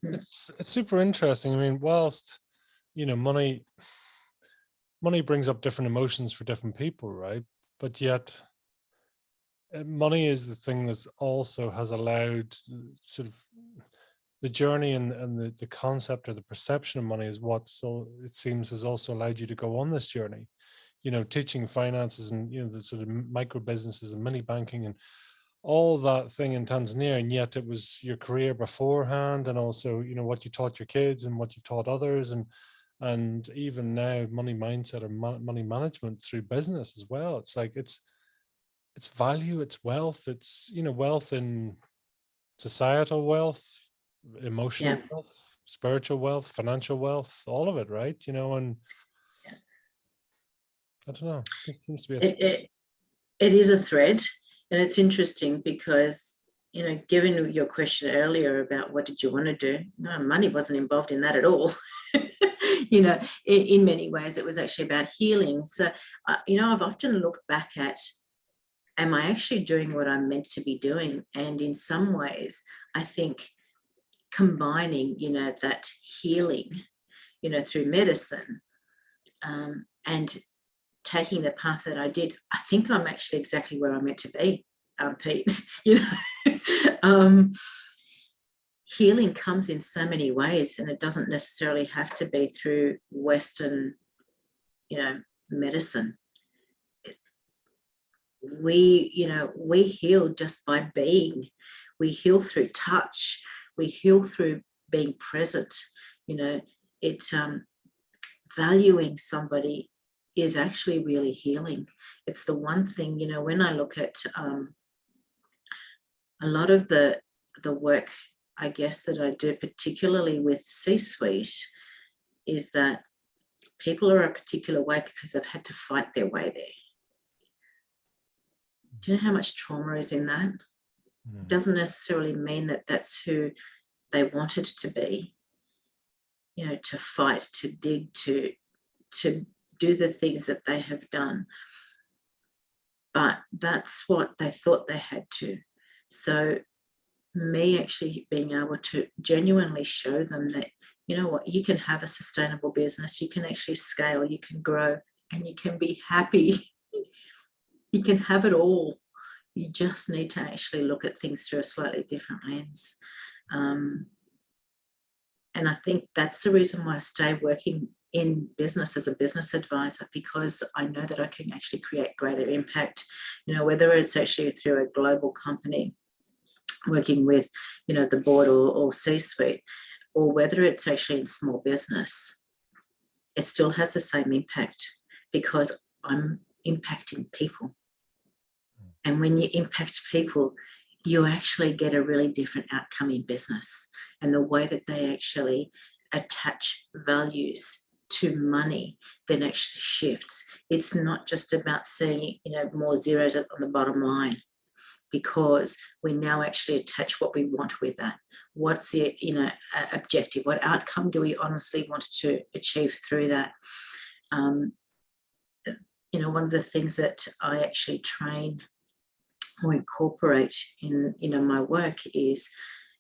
It's super interesting. I mean, whilst, you know, money brings up different emotions for different people, right? But yet money is the thing that's also has allowed sort of the journey and the concept or the perception of money is what, so it seems, has also allowed you to go on this journey, you know, teaching finances and, you know, the sort of micro businesses and mini banking and all that thing in Tanzania. And yet it was your career beforehand, and also, you know, what you taught your kids and what you taught others, and even now money mindset or money management through business as well. It's like it's value, it's wealth, it's, you know, wealth in societal wealth, emotional wealth, spiritual wealth, financial wealth, all of it, right? You know, and I don't know, it seems to be it is a thread. And it's interesting because, you know, given your question earlier about what did you want to do, no, money wasn't involved in that at all. You know, in many ways it was actually about healing. So you know, I've often looked back at, am I actually doing what I'm meant to be doing? And in some ways, I think combining, you know, that healing, you know, through medicine, and taking the path that I did, I think I'm actually exactly where I'm meant to be, Pete. You know, healing comes in so many ways, and it doesn't necessarily have to be through Western, you know, medicine. We, you know, we heal just by being. We heal through touch. We heal through being present. You know, it's valuing somebody is actually really healing. It's the one thing, you know, when I look at a lot of the work, I guess, that I do, particularly with C-suite, is that people are a particular way because they've had to fight their way there. Do you know how much trauma is in that? It doesn't necessarily mean that that's who they wanted to be, you know, to fight, to dig, to do the things that they have done. But that's what they thought they had to. So me actually being able to genuinely show them that, you know what, you can have a sustainable business, you can actually scale, you can grow, and you can be happy. You can have it all. You just need to actually look at things through a slightly different lens. And I think that's the reason why I stay working in business as a business advisor, because I know that I can actually create greater impact, you know, whether it's actually through a global company working with, you know, the board or C-suite, or whether it's actually in small business, it still has the same impact because I'm impacting people. And when you impact people, you actually get a really different outcome in business. And the way that they actually attach values to money then actually shifts. It's not just about seeing, more zeros on the bottom line, because we now actually attach what we want with that. What's the objective? What outcome do we honestly want to achieve through that? One of the things that I actually train or incorporate in my work is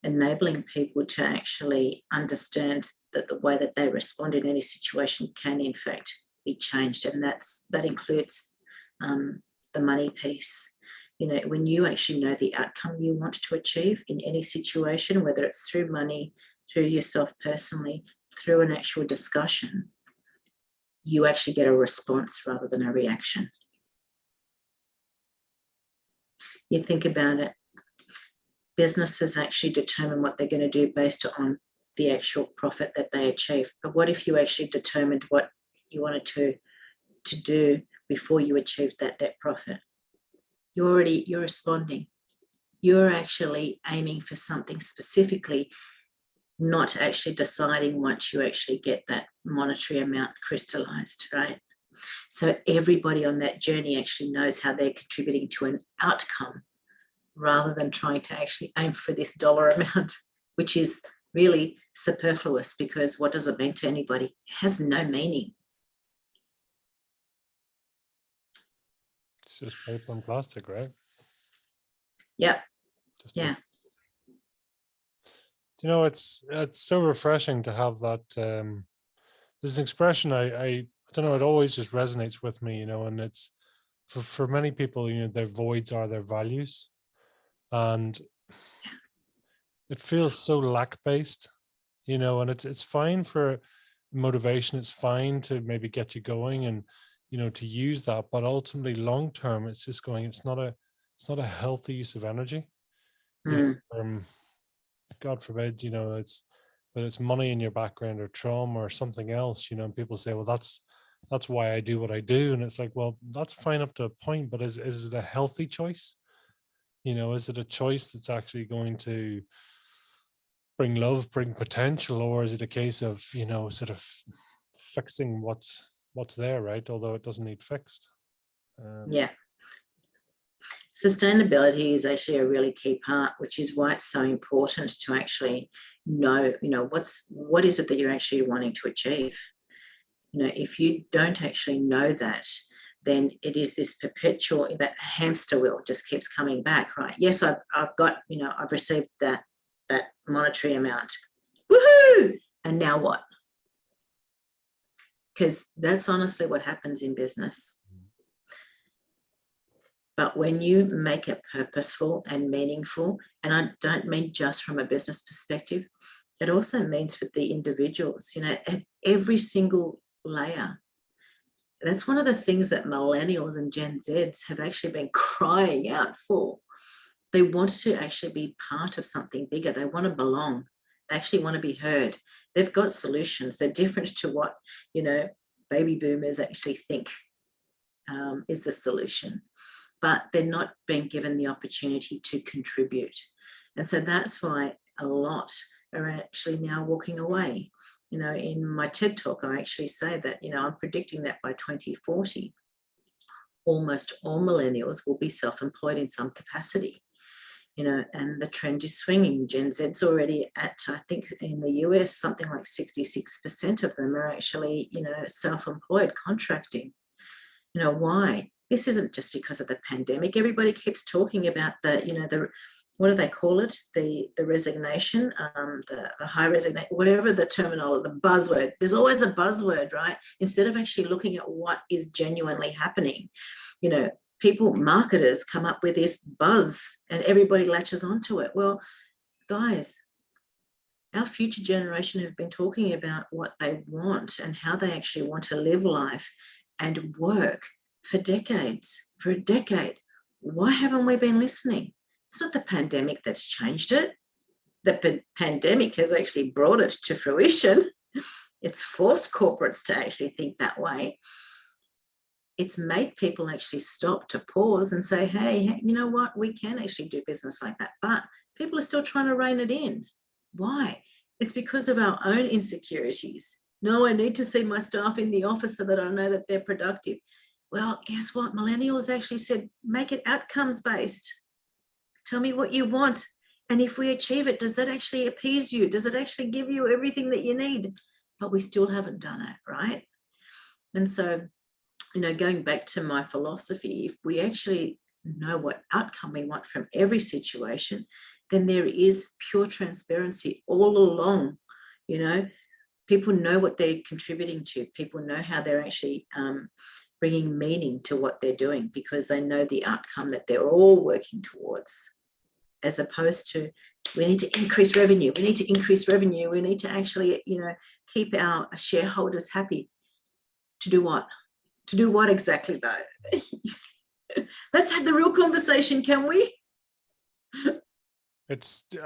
enabling people to actually understand that the way that they respond in any situation can in fact be changed, and that includes the money piece. When you actually know the outcome you want to achieve in any situation, whether it's through money, through yourself personally, through an actual discussion, you actually get a response rather than a reaction. You think about it, businesses actually determine what they're going to do based on the actual profit that they achieve. But what if you actually determined what you wanted to do before you achieved that net profit? You're responding. You're actually aiming for something specifically, not actually deciding once you actually get that monetary amount crystallized, right? So everybody on that journey actually knows how they're contributing to an outcome rather than trying to actually aim for this dollar amount, which is really superfluous, because what does it mean to anybody? It has no meaning. It's just paper and plastic, right? Yep. Yeah. It's so refreshing to have that. There's an expression I don't know, it always just resonates with me, and it's for many people, their voids are their values, and it feels so lack-based, and it's fine for motivation. It's fine to maybe get you going and to use that, but ultimately long term it's just going, it's not a healthy use of energy. God forbid, it's whether it's money in your background or trauma or something else, and people say, well, that's why I do what I do. And it's like, well, that's fine up to a point, but is it a healthy choice? Is it a choice that's actually going to bring love, bring potential, or is it a case of, sort of fixing what's there, right? Although it doesn't need fixed. Yeah. Sustainability is actually a really key part, which is why it's so important to actually know, what is it that you're actually wanting to achieve. If you don't actually know that, then it is this perpetual, that hamster wheel just keeps coming back, right? Yes, I've got, I've received that monetary amount. Woohoo! And now what? Because that's honestly what happens in business. But when you make it purposeful and meaningful, and I don't mean just from a business perspective, it also means for the individuals, at every single layer. That's one of the things that millennials and Gen Zs have actually been crying out for. They want to actually be part of something bigger. They want to belong. They actually want to be heard. They've got solutions. They're different to what, baby boomers actually think is the solution. But they're not being given the opportunity to contribute. And so that's why a lot are actually now walking away. In my TED talk, I actually say that, I'm predicting that by 2040, almost all millennials will be self-employed in some capacity, and the trend is swinging. Gen Z's already at, I think in the US, something like 66% of them are actually, self-employed, contracting. Why? This isn't just because of the pandemic. Everybody keeps talking about the what do they call it? The resignation, the high resignation, whatever the terminology, the buzzword. There's always a buzzword, right? Instead of actually looking at what is genuinely happening, people, marketers come up with this buzz and everybody latches onto it. Well, guys, our future generation have been talking about what they want and how they actually want to live life and work for decades, for a decade. Why haven't we been listening? It's not the pandemic that's changed it. The pandemic has actually brought it to fruition. It's forced corporates to actually think that way. it's made people actually stop to pause and say, hey, you know what, we can actually do business like that. But people are still trying to rein it in. Why? It's because of our own insecurities. No, I need to see my staff in the office so that I know that they're productive. Well, guess what? Millennials actually said, make it outcomes based. Tell me what you want. And if we achieve it, does that actually appease you? Does it actually give you everything that you need? But we still haven't done it, right? And so, you know, going back to my philosophy, if we actually know what outcome we want from every situation, then there is pure transparency all along. You know, people know what they're contributing to. People know how they're actually bringing meaning to what they're doing, because they know the outcome that they're all working towards, as opposed to, we need to increase revenue. We need to increase revenue. We need to actually, you know, keep our shareholders happy. To do what? To do what exactly, though? Let's have the real conversation, can we? It's, do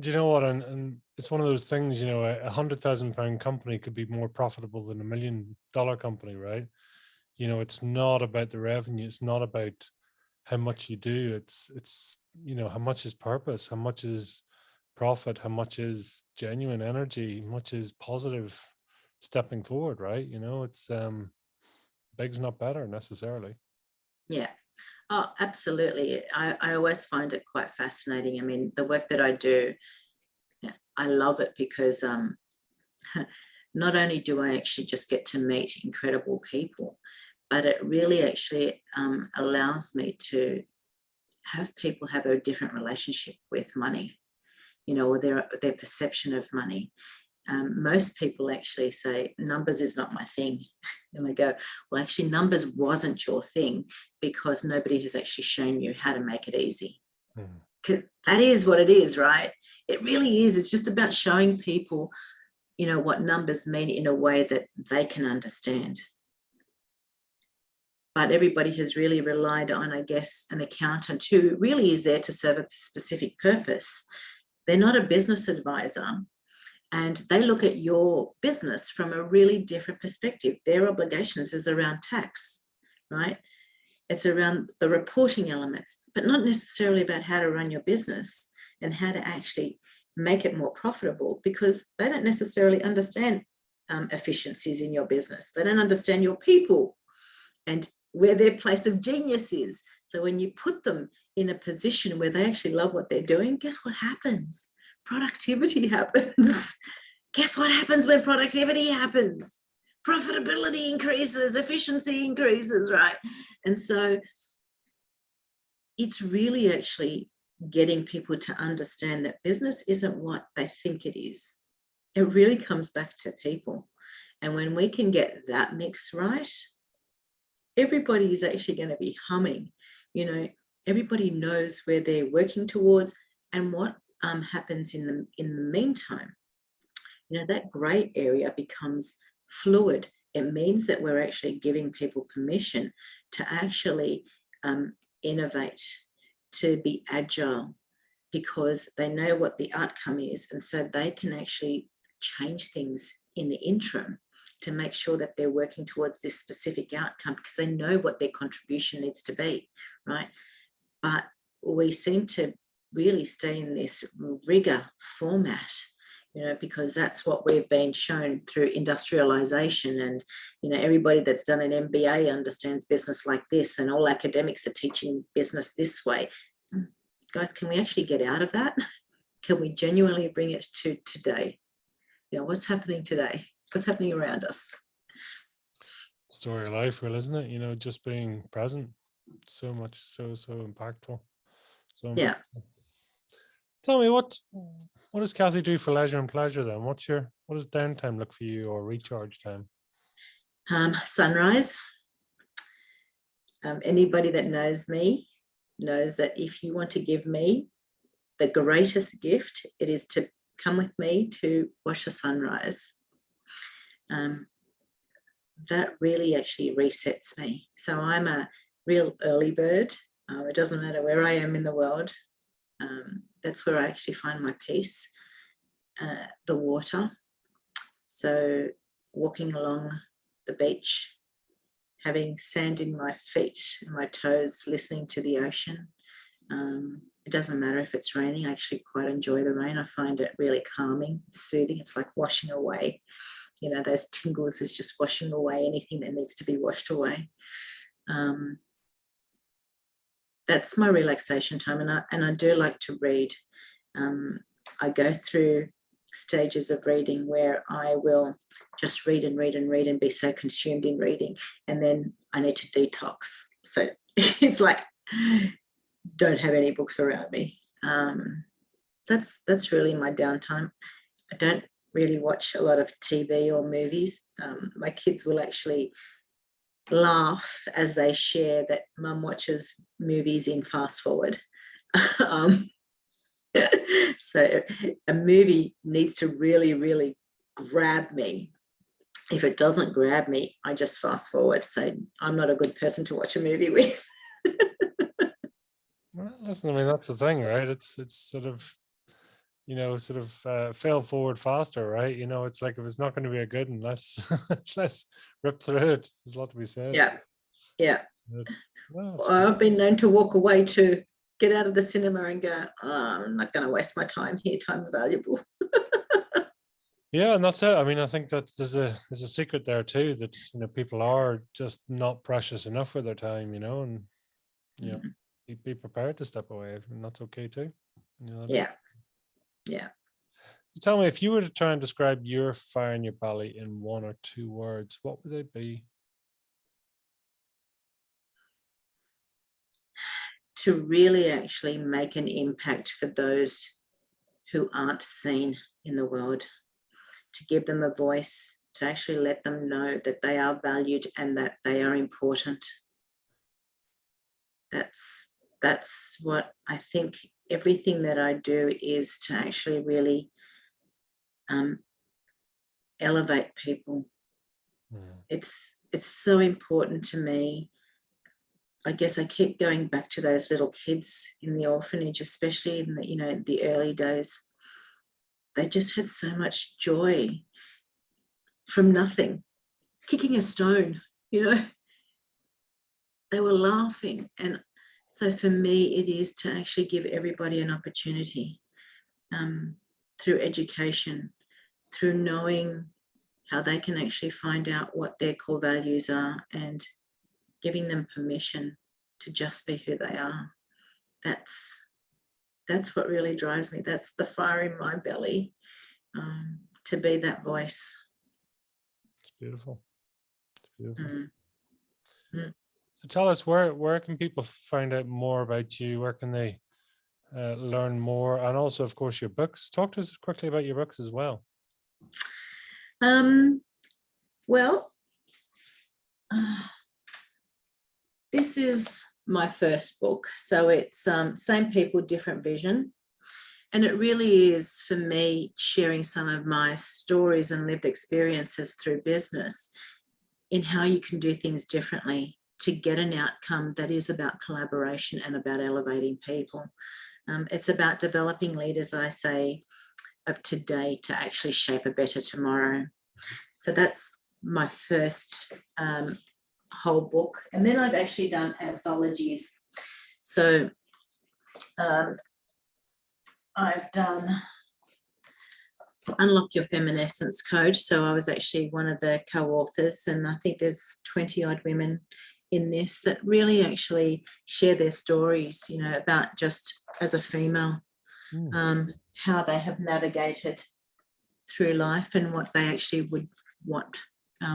you know what? And it's one of those things, you know, £100,000 company could be more profitable than $1 million company, right? You know, it's not about the revenue. It's not about how much you do. It's, you know, how much is purpose, how much is profit, how much is genuine energy, how much is positive stepping forward, right? You know, it's big's not better necessarily. Yeah. Oh, absolutely. I always find it quite fascinating. I mean, the work that I do, I love it because not only do I actually just get to meet incredible people, but it really actually allows me to have people have a different relationship with money, you know, or their perception of money. Most people actually say numbers is not my thing. And I go, well, actually numbers wasn't your thing because nobody has actually shown you how to make it easy. Because that is what it is, right? It really is. It's just about showing people, you know, what numbers mean in a way that they can understand. But everybody has really relied on, I guess, an accountant who really is there to serve a specific purpose. They're not a business advisor. And they look at your business from a really different perspective. Their obligations is around tax, right? It's around the reporting elements, but not necessarily about how to run your business and how to actually make it more profitable, because they don't necessarily understand efficiencies in your business. They don't understand your people and where their place of genius is. So when you put them in a position where they actually love what they're doing, guess what happens? Productivity happens. Guess what happens when productivity happens? Profitability increases, efficiency increases, right? And so it's really actually getting people to understand that business isn't what they think it is. It really comes back to people. And when we can get that mix right, everybody is actually going to be humming. You know, everybody knows where they're working towards and what happens in the meantime. You know, that grey area becomes fluid. It means that we're actually giving people permission to actually innovate, to be agile, because they know what the outcome is. And so they can actually change things in the interim to make sure that they're working towards this specific outcome, because they know what their contribution needs to be, right? But we seem to really stay in this rigor format, you know, because that's what we've been shown through industrialization. And, you know, everybody that's done an MBA understands business like this, and all academics are teaching business this way. Guys, can we actually get out of that? Can we genuinely bring it to today? You know, what's happening today? What's happening around us? Story of life, well, isn't it? You know, just being present. So much, so impactful. So impactful. Yeah. Tell me, what does Cathy do for leisure and pleasure then? What does downtime look for you, or recharge time? Sunrise. Anybody that knows me knows that if you want to give me the greatest gift, it is to come with me to watch the sunrise. That really actually resets me. So I'm a real early bird. It doesn't matter where I am in the world. That's where I actually find my peace. The water. So walking along the beach having sand in my feet and my toes, listening to the ocean. It doesn't matter if it's raining. I actually quite enjoy the rain. I find it really calming, soothing. It's like washing away, those tingles is just washing away anything that needs to be washed away. That's my relaxation time. And I do like to read. I go through stages of reading where I will just read and read and read and be so consumed in reading. And then I need to detox. So it's like, don't have any books around me. That's really my downtime. I don't really watch a lot of TV or movies. My kids will actually laugh as they share that mum watches movies in fast forward. So a movie needs to really, really grab me. If it doesn't grab me, I just fast forward. So I'm not a good person to watch a movie with. Well, listen, I mean, that's the thing, right? It's sort of, fail forward faster, right? It's like, if it's not going to be a good one, let's rip through it. There's a lot to be said. Yeah. Well, I've been known to walk away, to get out of the cinema and go, I'm not going to waste my time here. Time's valuable. Yeah, and that's it. I mean, I think that there's a secret there too, that people are just not precious enough with their time, and be prepared to step away, and that's okay too. Yeah. So tell me, if you were to try and describe your fire in your belly in 1 or 2 words, what would they be? To really actually make an impact for those who aren't seen in the world, to give them a voice, to actually let them know that they are valued and that they are important. That's what I think. Everything that I do is to actually really elevate people. It's so important to me. I guess I keep going back to those little kids in the orphanage, especially in the early days. They just had so much joy from nothing, kicking a stone, they were laughing. And so for me, it is to actually give everybody an opportunity through education, through knowing how they can actually find out what their core values are, and giving them permission to just be who they are. That's what really drives me. That's the fire in my belly, to be that voice. It's beautiful. So tell us, where can people find out more about you? Where can they learn more? And also, of course, your books. Talk to us quickly about your books as well. Well, this is my first book. So it's Same People, Different Vision. And it really is, for me, sharing some of my stories and lived experiences through business in how you can do things differently to get an outcome that is about collaboration and about elevating people. It's about developing leaders, I say, of today to actually shape a better tomorrow. So that's my first whole book. And then I've actually done anthologies. So I've done Unlock Your Feminescence Code. So I was actually one of the co-authors, and I think there's 20 odd women in this that really actually share their stories, about just as a female, how they have navigated through life and what they actually would want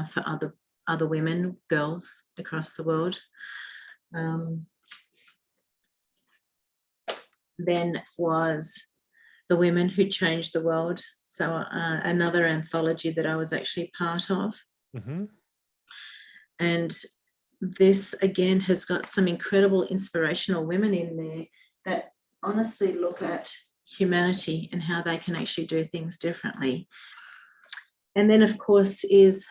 for other women, girls across the world. Then was The Women Who Changed the World. So another anthology that I was actually part of. And this, again, has got some incredible inspirational women in there that honestly look at humanity and how they can actually do things differently. And then, of course, is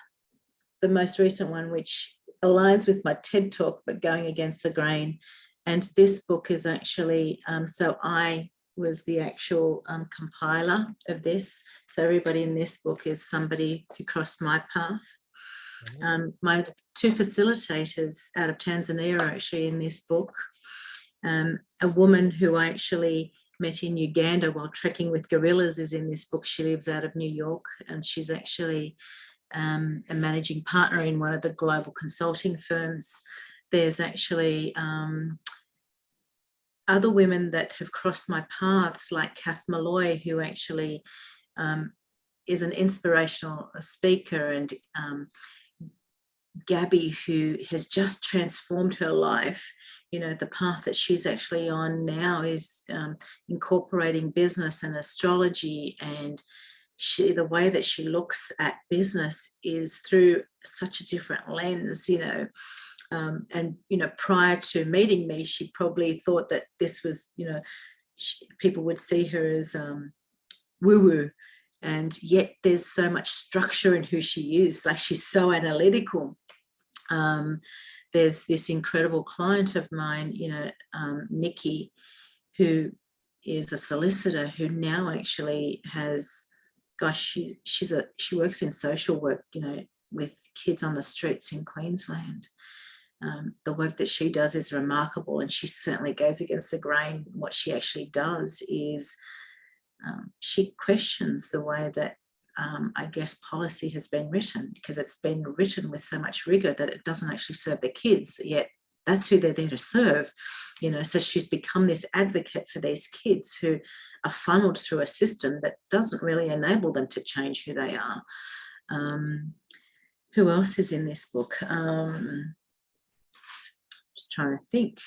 the most recent one, which aligns with my TED Talk, but going against the grain. And this book is actually, so I was the actual compiler of this. So everybody in this book is somebody who crossed my path. My two facilitators out of Tanzania are actually in this book. A woman who I actually met in Uganda while trekking with gorillas is in this book. She lives out of New York, and she's actually a managing partner in one of the global consulting firms. There's actually other women that have crossed my paths, like Kath Malloy, who actually is an inspirational speaker, and Gabby, who has just transformed her life. You know, the path that she's actually on now is incorporating business and astrology, and the way that she looks at business is through such a different lens, you know. And, you know, prior to meeting me, she probably thought that this was, you know, people would see her as woo-woo. And yet there's so much structure in who she is. Like, she's so analytical. There's this incredible client of mine, you know, Nikki, who is a solicitor, who now actually has, gosh, she works in social work, you know, with kids on the streets in Queensland. The work that she does is remarkable, and she certainly goes against the grain. What she actually does is she questions the way that I guess policy has been written, because it's been written with so much rigor that it doesn't actually serve the kids, yet that's who they're there to serve, you know. So she's become this advocate for these kids who are funneled through a system that doesn't really enable them to change who they are. Who else is in this book? Just trying to think.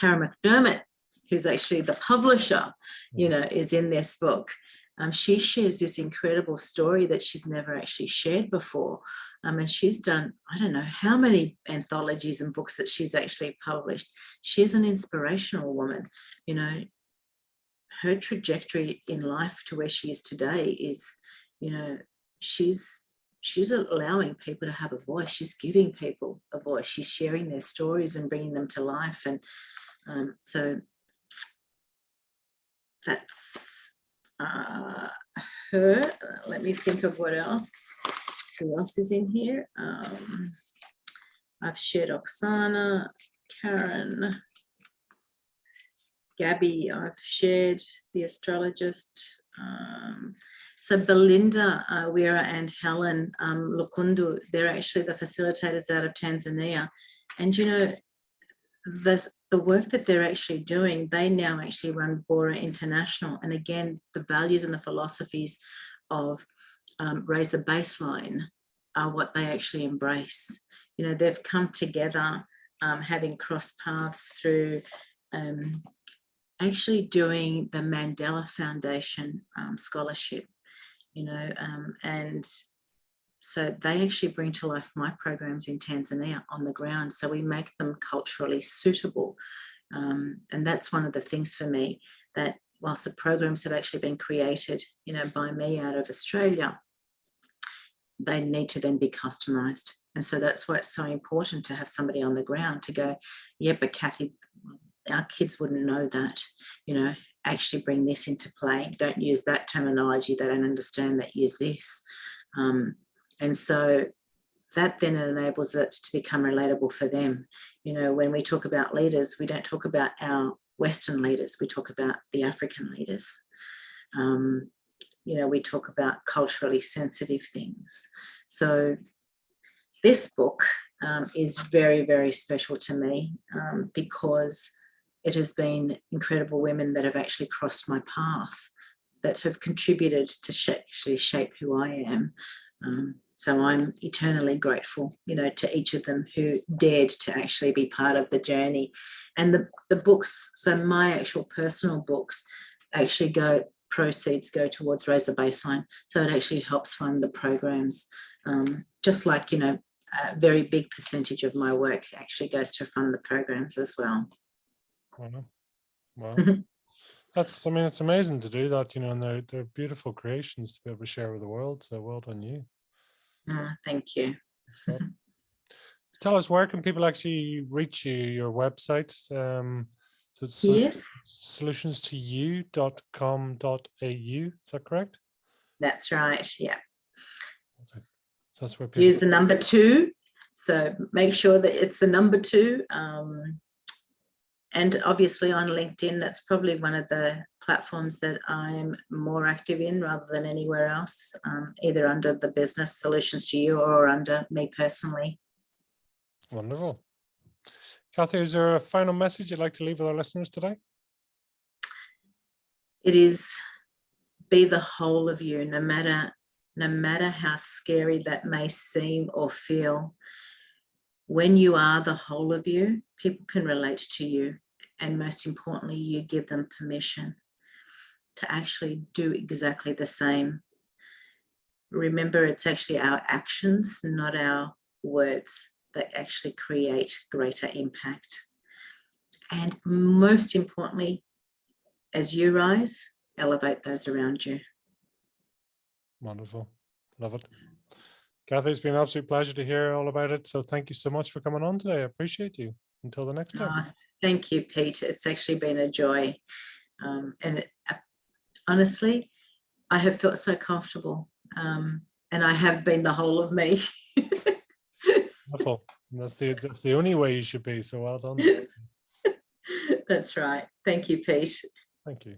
Karen McDermott, who's actually the publisher, you know, is in this book. She shares this incredible story that she's never actually shared before. And she's done, I don't know how many anthologies and books that she's actually published. She's an inspirational woman. You know, her trajectory in life to where she is today is, you know, she's allowing people to have a voice. She's giving people a voice. She's sharing their stories and bringing them to life. And so that's her. Let me think of what else. Who else is in here? I've shared Oksana, Karen, Gabby. I've shared the astrologist. So Belinda, Wira, and Helen Lukundu, they're actually the facilitators out of Tanzania. And, you know, the work that they're actually doing, they now actually run Bora International. And again, the values and the philosophies of Raise the Baseline are what they actually embrace. You know, they've come together, having crossed paths through actually doing the Mandela Foundation scholarship, you know, and so they actually bring to life my programs in Tanzania on the ground. So we make them culturally suitable. And that's one of the things for me, that whilst the programs have actually been created, you know, by me out of Australia, they need to then be customized. And so that's why it's so important to have somebody on the ground to go, yeah, but Cathy, our kids wouldn't know that, you know, actually bring this into play. Don't use that terminology. They don't understand that. Use this. And so that then enables it to become relatable for them. You know, when we talk about leaders, we don't talk about our Western leaders. We talk about the African leaders. You know, we talk about culturally sensitive things. So this book is very, very special to me because it has been incredible women that have actually crossed my path, that have contributed to actually shape who I am. So I'm eternally grateful, you know, to each of them who dared to actually be part of the journey. And the books, so my actual personal books actually proceeds go towards Raise the Baseline. So it actually helps fund the programs. Just like, you know, a very big percentage of my work actually goes to fund the programs as well. Wow. That's, I mean, it's amazing to do that, you know, and they're beautiful creations to be able to share with the world. So well done you. Thank you. Tell us, where can people actually reach you, your website? So it's yes. solutionstoyou.com.au, is that correct? That's right. Yeah. So that's where people Use the number 2. So make sure that it's the number 2. And obviously on LinkedIn, that's probably one of the platforms that I'm more active in rather than anywhere else, either under the Business Solutions to You or under me personally. Wonderful. Cathy, is there a final message you'd like to leave with our listeners today? It is be the whole of you, no matter how scary that may seem or feel. When you are the whole of you, people can relate to you. And most importantly, you give them permission to actually do exactly the same. Remember, it's actually our actions, not our words, that actually create greater impact. And most importantly, as you rise, elevate those around you. Wonderful. Love it. Cathy, it's been an absolute pleasure to hear all about it. So thank you so much for coming on today. I appreciate you. Until the next time. Oh, thank you, Pete. It's actually been a joy. Honestly, I have felt so comfortable. And I have been the whole of me. Wonderful. That's the only way you should be. So well done. That's right. Thank you, Pete. Thank you.